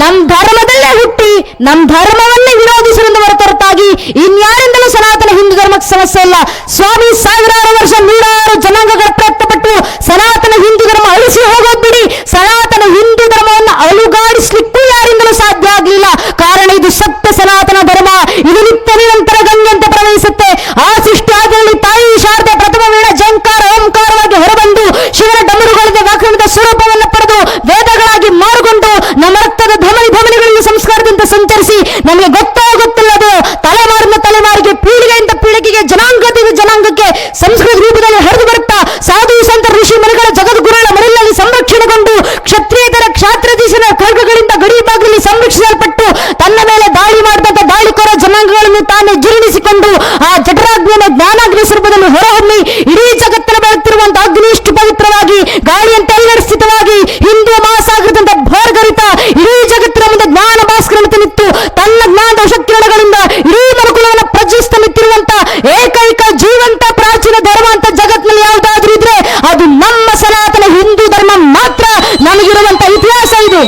ನಮ್ ಧರ್ಮದಲ್ಲೇ ಹುಟ್ಟಿ ನಮ್ ಧರ್ಮವನ್ನೇ ವಿರೋಧಿಸುವುದರಿಂದ ಹೊರತಾಗಿ ಇನ್ಯಾರಿಂದಲೂ ಸನಾತನ ಹಿಂದೂ ಧರ್ಮಕ್ಕೆ ಸಮಸ್ಯೆ ಇಲ್ಲ. ಸ್ವಾಮಿ ಸಾವಿರಾರು ವರ್ಷ 100 ಜನಾಂಗಗಳ ಪ್ರಯತ್ನಪಟ್ಟು ಸನಾತನ ಹಿಂದೂ ಧರ್ಮ ಅಳಿಸಿ ಹೋಗೋದ್ ಬಿಡಿ, ಸನಾತನ ಹಿಂದೂ ಧರ್ಮವನ್ನು ಅಲುಗಾಡಿಸ್ಲಿಕ್ಕೂ ಯಾರಿಂದಲೂ ಸಾಧ್ಯ ಆಗ್ಲಿಲ್ಲ. ಕಾರಣ ಇದು ಸತ್ಯ ಸನಾತನ ಧರ್ಮ, ಇದು ನಿತ್ಯ ನಿರಂತರ ಗಂಗೆಂತೆ ಪ್ರವಹಿಸುತ್ತೆ. ಆ ಸೃಷ್ಟಿ ಆದಿಯಲ್ಲಿ ತಾಯಿ ಶಾರದೆ ಪ್ರಥಮ ವೇಳ ಜಂಕಾರ ಓಂಕಾರವಾಗಿ ಹೊರಬಂದು ಶಿವನ ಡಮರುಗಳಿಂದ ವ್ಯಾಕರಣದ ಸ್ವರೂಪವನ್ನು ಪಡೆದು ವೇದಗಳಾಗಿ ಮಾರುಗೊಂಡು ನಮ್ಮ ರಕ್ತದ ಧಮನಿಗಳಲ್ಲಿ ಸಂಸ್ಕಾರದಿಂದ ಸಂಚರಿಸಿ ನಮಗೆ ಗೊತ್ತಾಗುತ್ತಿಲ್ಲದು ತಲೆಮಾರಿನ ತಲೆಮಾರಿಗೆ, ಪೀಳಿಗೆಯಿಂದ ಪೀಳಿಗೆಗೆ, ಜನಾಂಗದಿಂದ ಜನಾಂಗಕ್ಕೆ ಸಂಸ್ಕೃತ ರೂಪದಲ್ಲಿ ಹರಿದು ಬರುತ್ತಾ ಸಾಧು ಸಂತ ಋಷಿ ಮನೆಗಳ ಜಗದ್ಗುರುಗಳ ಮನೆಯಲ್ಲಿ ಸಂರಕ್ಷಣೆಗೊಂಡು ಕ್ಷತ್ರಿಯತರ ಕ್ಷಾತ್ರದೀಶನ ಖಡ್ಗಗಳಿಂದ ಗಡಿ ಭಾಗದಲ್ಲಿ ಸಂರಕ್ಷಿಸಲ್ಪಟ್ಟು ತನ್ನ ಮೇಲೆ ದಾಳಿ ಮಾಡಿದಂತ ದಾಳಿಕೋರ ಜನಾಂಗಗಳನ್ನು ತಾನೇ ಜೀರ್ಣಿಸಿಕೊಂಡು ಆ ಜಠರಾಗ್ನಿಯನ್ನು ಜ್ಞಾನಾಗ್ನಿ ಸ್ವರೂಪದಲ್ಲಿ ಹೊರಹೊಮ್ಮಿ ಇಡೀ ಜಗತ್ತಿನ ಬೆಳಗ್ತಿರುವಂತಹ ಅಗ್ನಿ ಇಷ್ಟು ಪವಿತ್ರವಾಗಿ ಗಾಳಿಯಂತೆ ಎಲ್ಲರಿಸಿತವಾಗಿ ಹಿಂದೂ ಮಹಾಸಾಗರದಂತ ಭಾರ್ಗರಿತ ಇಡೀ ಜಗತ್ತಿನ ಮುಂದೆ ಜ್ಞಾನ ಭಾಸ್ಕರತೆ ನಿಂತು ತನ್ನ ಜ್ಞಾನದ ಶಕ್ತಿಗಳಿಂದ ಇಡೀ ಮನುಕುಲವನ್ನು ಪ್ರಜ್ವಲಿಸ್ತಾ ನಿಂತಿರುವಂತ ಏಕೈಕ ಜೀವಂತ ಪ್ರಾಚೀನ ಧರ್ಮ ಅಂತ ಜಗತ್ತಿನಲ್ಲಿ ಯಾವುದಾದ್ರೂ ಇದ್ರೆ ಅದು ನಮ್ಮ ಸನಾತನ ಹಿಂದೂ ಧರ್ಮ ಮಾತ್ರ. ನಮಗಿರುವಂತ ಇತಿಹಾಸ ಇದು,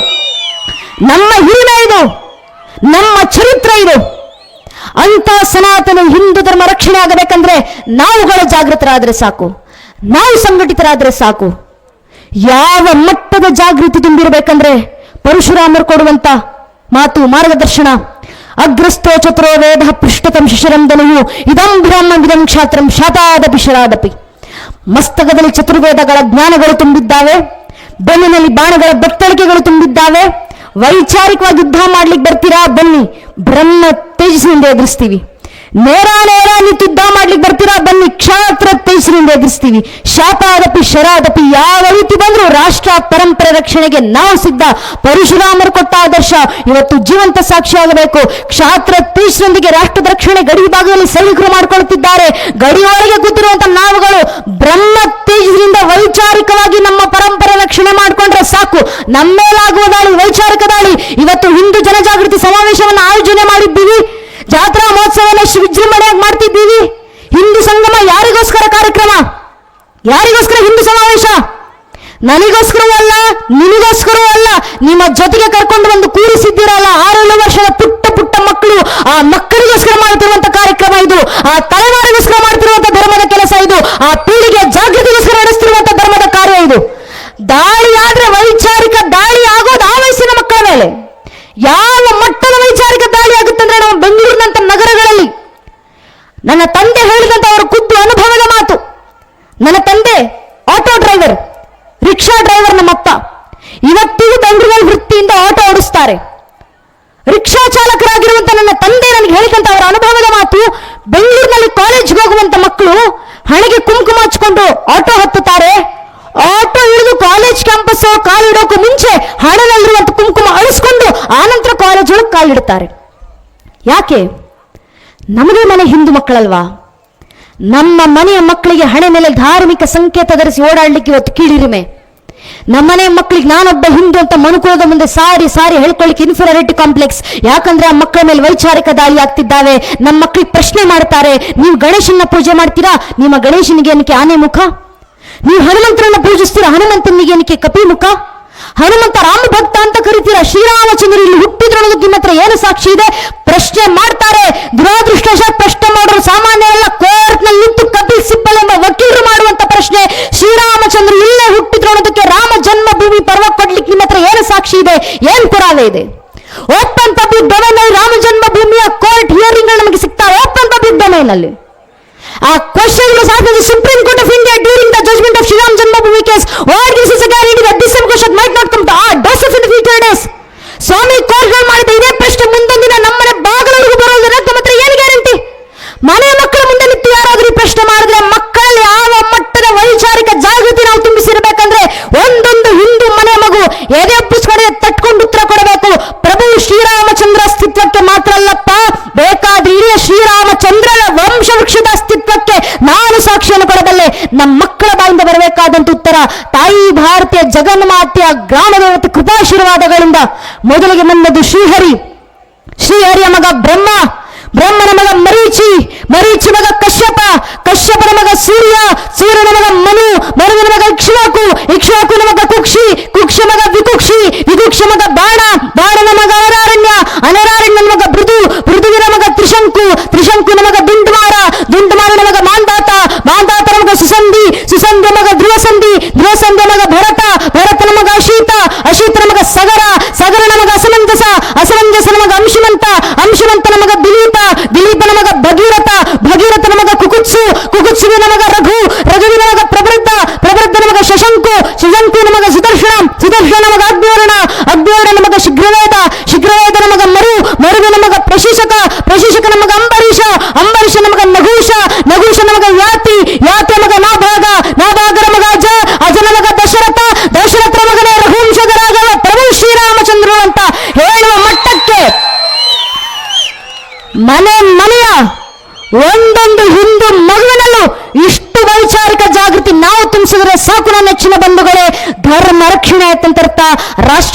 ನಮ್ಮ ಹಿರಿಮೆ ಇದು, ನಮ್ಮ ಚರಿತ್ರೆ ಇದು. ಅಂತ ಸನಾತನ ಹಿಂದೂ ಧರ್ಮ ರಕ್ಷಣೆ ಆಗಬೇಕಂದ್ರೆ ನಾವುಗಳು ಜಾಗೃತರಾದ್ರೆ ಸಾಕು, ನಾವು ಸಂಘಟಿತರಾದ್ರೆ ಸಾಕು. ಯಾವ ಮಟ್ಟದ ಜಾಗೃತಿ ತುಂಬಿರಬೇಕಂದ್ರೆ ಪರಶುರಾಮರು ಕೊಡುವಂತ ಮಾತು, ಮಾರ್ಗದರ್ಶನ. ಅಗ್ರಸ್ಥೋ ಚತುರೋ ವೇದ ಪೃಷ್ಠತಂ ಶಿಶಿರಂ ಧನುವು ಇದಂ ಬ್ರಹ್ಮ ವಿದಂ ಕ್ಷಾತ್ರಂ ಶಾತಾದಪಿ ಶರಾದಪಿ. ಮಸ್ತಕದಲ್ಲಿ ಚತುರ್ವೇದಗಳ ಜ್ಞಾನಗಳು ತುಂಬಿದ್ದಾವೆ, ಬೆನ್ನಿನಲ್ಲಿ ಬಾಣಗಳ ಬತ್ತಳಿಕೆಗಳು ತುಂಬಿದ್ದಾವೆ. ವೈಚಾರಿಕವಾಗಿ ಯುದ್ಧ ಮಾಡ್ಲಿಕ್ಕೆ ಬರ್ತೀರಾ, ಬನ್ನಿ, ಬ್ರಹ್ಮ ತೇಜಸ್ಸಿನಿಂದ ಎದುರಿಸ್ತೀವಿ. ನೇರ ನಿಂತು ಯುದ್ಧ ಮಾಡ್ಲಿಕ್ಕೆ ಬರ್ತೀರಾ, ಬನ್ನಿ ಕ್ಷಾತ್ರ ತೇಜಸ್ಸಿನಿಂದ ಎದುರಿಸ್ತೀವಿ. ಶಾಪಾದಪಿ ಶರಾದಪಿ ಯಾವ ರೀತಿ ಬಂದ್ರು ರಾಷ್ಟ್ರ ಪರಂಪರೆ ರಕ್ಷಣೆಗೆ ನಾವು ಸಿದ್ಧ. ಪರಶುರಾಮರು ಕೊಟ್ಟ ಆದರ್ಶ ಇವತ್ತು ಜೀವಂತ ಸಾಕ್ಷಿಯಾಗಬೇಕು. ಕ್ಷಾತ್ರ ತೇಜಸ್ಸಿನೊಂದಿಗೆ ರಾಷ್ಟ್ರದ ರಕ್ಷಣೆ ಗಡಿ ಭಾಗದಲ್ಲಿ ಸೈನಿಕರು ಮಾಡಿಕೊಳ್ಳುತ್ತಿದ್ದಾರೆ. ಗಡಿಯೊಳಗೆ ಕೂತಿರುವಂತಹ ನಾವುಗಳು ಬ್ರಹ್ಮ ತೇಜಸ್ಸಿನಿಂದ ವೈಚಾರಿಕವಾಗಿ ನಮ್ಮ ಪರಂಪರೆ ರಕ್ಷಣೆ ಮಾಡಿಕೊಂಡ್ರೆ ಸಾಕು. ನಮ್ಮೇಲಾಗುವ ದಾಳಿ ವೈಚಾರಿಕ ದಾಳಿ. ಇವತ್ತು ಹಿಂದೂ ಜನಜಾಗೃತಿ ಸಮಾವೇಶವನ್ನು ಆಯೋಜನೆ ಮಾಡಿದ್ದೀವಿ. ಜಾತ್ರಾ ಮಹೋತ್ಸವವನ್ನು ವಿಜೃಂಭಣೆಯಾಗಿ ಮಾಡ್ತಿದ್ದೀವಿ. ಹಿಂದೂ ಸಂಗಮ ಯಾರಿಗೋಸ್ಕರ ಕಾರ್ಯಕ್ರಮ? ಯಾರಿಗೋಸ್ಕರ ಹಿಂದೂ ಸಮಾವೇಶ? ನನಗೋಸ್ಕರವಲ್ಲ, ನಿನಗೋಸ್ಕರವೂ ಅಲ್ಲ, ನಿಮ್ಮ ಜೊತೆಗೆ ಕರ್ಕೊಂಡು ಬಂದು ಕೂರಿಸಿದ್ದೀರಲ್ಲ 6 ವರ್ಷದ ಪುಟ್ಟ ಮಕ್ಕಳು, ಆ ಮಕ್ಕಳಿಗೋಸ್ಕರ ಮಾಡ್ತಿರುವಂತ ಕಾರ್ಯಕ್ರಮ ಇದು. ಆ ತಲೆಮಾರಿಗೋಸ್ಕರ ಮಾಡ್ತಿರುವಂತ ಧರ್ಮದ ಕೆಲಸ ಇದು. ಆ ಪೀಳಿಗೆ ಜಾಗೃತಿಗೋಸ್ಕರ ನಡೆಸ್ತಿರುವಂತ ಧರ್ಮದ ಕಾರ್ಯ ಇದು. ದಾಳಿ ಆದ್ರೆ ವೈಚಾರಿಕ ದಾಳಿ ಆಗೋದು ಆ ವಯಸ್ಸಿನ ಮಕ್ಕಳ ಮೇಲೆ. ಯಾವ ಮಟ್ಟದ ವೈಚಾರಿಕ ದಾಳಿ ಆಗುತ್ತಂದ್ರೆ ನಾವು ಬೆಂಗಳೂರಿನಂತ ನಗರಗಳಲ್ಲಿ, ನನ್ನ ತಂದೆ ಹೇಳಿದಂತ ಅವರ ಖುದ್ದು ಅನುಭವದ ಮಾತು. ನನ್ನ ತಂದೆ ಆಟೋ ಡ್ರೈವರ್, ರಿಕ್ಷಾ ಡ್ರೈವರ್. ನಮ್ಮಪ್ಪ ಇವತ್ತಿಗೂ ಬೆಂಗಳೂರಲ್ಲಿ ವೃತ್ತಿಯಿಂದ ಆಟೋ ಓಡಿಸ್ತಾರೆ. ರಿಕ್ಷಾ ಚಾಲಕರಾಗಿರುವಂತ ನನ್ನ ತಂದೆ ನನಗೆ ಹೇಳಿದಂತ ಅವರ ಅನುಭವದ ಮಾತು, ಬೆಂಗಳೂರಿನಲ್ಲಿ ಕಾಲೇಜ್ಗೆ ಹೋಗುವಂತ ಮಕ್ಕಳು ಹಣೆಗೆ ಕುಂಕುಮ ಹಚ್ಕೊಂಡು ಆಟೋ ಹತ್ತುತ್ತಾರೆ. ಆಟೋ ಇಳಿದು ಕಾಲೇಜ್ ಕ್ಯಾಂಪಸ್ ಕಾಲಿಡೋಕು ಮುಂಚೆ ಹಣದಲ್ಲಿರುವಂತ ಕುಂಕುಮ ಅಳಿಸ್ಕೊಂಡು ಆನಂತರ ಕಾಲೇಜ್ ಒಳಗೆ ಕಾಲಿಡುತ್ತಾರೆ. ಯಾಕೆ? ನಮಗೆ ಮನೆ ಹಿಂದೂ ಮಕ್ಕಳಲ್ವಾ? ನಮ್ಮ ಮನೆಯ ಮಕ್ಕಳಿಗೆ ಹಣೆ ಮೇಲೆ ಧಾರ್ಮಿಕ ಸಂಕೇತ ಧರಿಸಿ ಓಡಾಡ್ಲಿಕ್ಕೆ ಇವತ್ತು ಕೀಳಿರಿಮೆ. ನಮ್ಮನೆ ಮಕ್ಕಳಿಗೆ ನಾನೊಬ್ಬ ಹಿಂದೂ ಅಂತ ಮನುಕುಲದ ಮುಂದೆ ಸಾರಿ ಹೇಳ್ಕೊಳ್ಳಿಕ್ಕೆ ಇನ್ಫೀರಿಯಾರಿಟಿ ಕಾಂಪ್ಲೆಕ್ಸ್. ಯಾಕಂದ್ರೆ ಆ ಮಕ್ಕಳ ಮೇಲೆ ವೈಚಾರಿಕ ದಾಳಿ ಆಗ್ತಿದ್ದಾವೆ. ನಮ್ಮ ಮಕ್ಕಳಿಗೆ ಪ್ರಶ್ನೆ ಮಾಡ್ತಾರೆ, ನೀವು ಗಣೇಶನ ಪೂಜೆ ಮಾಡ್ತೀರಾ, ನಿಮ್ಮ ಗಣೇಶನಿಗೆ ಏನಕ್ಕೆ ಆನೆ ಮುಖ? ನೀವು ಹನುಮಂತರನ್ನ ಪೂಜಿಸ್ತೀರಾ, ಹನುಮಂತನಿಗೆ ಏನಕ್ಕೆ ಕಪಿ ಮುಖ? ಹನುಮಂತ ರಾಮ ಭಕ್ತ ಅಂತ ಕರಿತೀರಾ, ಶ್ರೀರಾಮಚಂದ್ರ ಇಲ್ಲಿ ಹುಟ್ಟಿದ್ರು ಅನ್ನೋದಕ್ಕೆ ನಿಮ್ಮ ಹತ್ರ ಏನು ಸಾಕ್ಷಿ ಇದೆ? ಪ್ರಶ್ನೆ ಮಾಡ್ತಾರೆ. ದುರಾದೃಷ್ಟವಶಾತ್ ಪ್ರಶ್ನೆ ಮಾಡೋರು ಸಾಮಾನ್ಯ ಅಲ್ಲ. ಕೋರ್ಟ್ನಲ್ಲಿ ನಿಂತು ಕಪಿಲ್ ಸಿಬ್ಬಲ್ ಎಂಬ ವಕೀಲರು ಮಾಡುವಂತ ಪ್ರಶ್ನೆ, ಶ್ರೀರಾಮಚಂದ್ರ ಇಲ್ಲೇ ಹುಟ್ಟಿದ್ರು ಅನ್ನೋದಕ್ಕೆ ರಾಮ ಜನ್ಮಭೂಮಿ ಪರ್ವ ಕೊಡ್ಲಿಕ್ಕೆ ನಿಮ್ಮ ಹತ್ರ ಏನು ಸಾಕ್ಷಿ ಇದೆ? ಏನ್ ಪುರಾವೆ ಇದೆ? ಓಪನ್ ಪಬ್ಲಿಕ್ ಡೊಮೈನ್ ನಲ್ಲಿ ರಾಮ ಜನ್ಮಭೂಮಿಯ ಕೋರ್ಟ್ ಹಿಯರಿಂಗ್ ನಮಗೆ ಸಿಗ್ತಾರೆ. ಓಪನ್ ಪಬ್ಲಿಕ್ ಡೊಮೈನ್ ಅಲ್ಲಿ ಆ question was asked by the Supreme Court of India during the judgment of Sri Ram Janmabhoomi case. What gives us a guarantee that this same question might not come to our doorsteps in the future days? ಸ್ವಾಮಿ ಕೋರ್ಟ್ಗಳು ಮಾಡಿದ ಇದೇ ಪ್ರಶ್ನೆ ಮುಂದೊಂದಿನ ನಮ್ಮನೆ ಬಾಗಿಲವರೆಗೂ ಬರೋದಿಲ್ಲ. ನಮ್ಮ ಹತ್ರ ಏನು ಗ್ಯಾರಂಟಿ? ಮನೆಯ ಮಕ್ಕಳ ಮುಂದೆ ನಿಂತು ಯಾರಾದ್ರೂ ಈ ಪ್ರಶ್ನೆ ಮಾಡಿದ್ರೆ ಮಕ್ಕಳಲ್ಲಿ ಯಾವ ಮಟ್ಟದ ವೈಚಾರಿಕ ಜಾಗೃತಿ ನಾವು ತುಂಬಿಸಿರ್ಬೇಕಂದ್ರೆ ಒಂದೊಂದು ಹಿಂದೂ ಮನೆ ಮಗು ಎದೆ ಪುಸ್ತಕಡೆ ತಟ್ಕೊಂಡು ಉತ್ತರ ಕೊಡಬೇಕು. ಪ್ರಭು ಶ್ರೀರಾಮಚಂದ್ರ ಅಸ್ತಿತ್ವಕ್ಕೆ ಮಾತ್ರ ಅಲ್ಲಪ್ಪ, ಬೇಕಾದ್ರೆ ಇಡೀ ಶ್ರೀರಾಮಚಂದ್ರನ ವಂಶವೃಕ್ಷದ ಅಸ್ತಿತ್ವಕ್ಕೆ ನಾನು ಸಾಕ್ಷಿಯನ್ನು ಕೊಡಬಲ್ಲೆ. ನಮ್ಮ ಮಕ್ಕಳ ಬಾಯಿಂದ ಬರಬೇಕಾದಂತ ಉತ್ತರ ತಾಯಿ ಭಾರತೀಯ ಜಗನ್ಮಾತೆಯ ಗ್ರಾಮದೇವತೆ ಕೃಪಾಶೀರ್ವಾದಗಳಿಂದ. ಮೊದಲಿಗೆ ನನ್ನದು ಶ್ರೀಹರಿಯ ಮಗ ಬ್ರಹ್ಮನ ಮಗ ಮರೀಚಿ ಮಗ ಕಶ್ಯಪನ ಮಗ ಸೂರ್ಯನ ಮಗ ಮನುವಿನ ಮಗ ಇಕ್ಷ್ವಾಕುನ ಮಗ ಕುಕ್ಷ ಮಗ ವಿಕುಕ್ಷ ಮಗ ಬಾಣನ ಮಗ ಅನರಾರಣ್ಯನ ಮಗ ಭೃದುವಿನ ಮಗ ತ್ರಿಶಂಕುನ ಮಗ ದುಂಡುಮಾರನ ಮಗ ಮಾಂಧಾತನ ಮಗ ಸುಸಂಧಿಯ ಮಗ ಧ್ರುವಸಂಧಿಯ ಮಗ ಭರತನ ಮಗ ಅಶೀತನ ಮಗ ಸಗರನ ಮಗ ಅಸಮಂಜಸನ ಮಗ ಅಂಶುಮಂತನ ಮಗ ದಿಲೀಪನ ಮಗ ಭಗೀರಥನ ಮಗ ಕುಕುತ್ಸುವಿನ ಮಗ ರಘುವಿನ ಮಗ ಪ್ರವೃದ್ಧನ ಮಗ ಶಶಂಕುವಿನ ಮಗ ಸುದರ್ಶನ ಮಗ ಅಗ್ನಿವರನ ಮಗ ಶೀಘ್ರವೇದನ ಮಗ ಮರುವಿನ ಮಗ ಪ್ರಶಿಷಕನ ಮಗ ಅಂಬರೀಷನ ಮಗ ನಹುಷನ ಮಗ ಯಾತಿಯ ಮಗ ನಾಭಾಗರ ಮಗ ಅಜನ ಮಗ ದಶರಥನ ಮಗನೇ ರಘುವಂಶಧರಾಗವ ಪ್ರಭು ಶ್ರೀರಾಮಚಂದ್ರನು ಅಂತ ಹೇಳುವ ಮಟ್ಟಕ್ಕೆ ಮನೆಯ ಒಂದೊಂದು ಹಿಂದೂ ಮಗುವಿನಲ್ಲೂ ಇಷ್ಟು ವೈಚಾರಿಕ ಜಾಗೃತಿ ನಾವು ತುಂಬಿಸಿದ್ರೆ ಸಾಕು. ನನ್ನ ನೆಚ್ಚಿನ ಬಂಧುಗಳೇ, ಧರ್ಮ ರಕ್ಷಣೆ ಆಯ್ತಂತ ರಾಷ್ಟ್ರ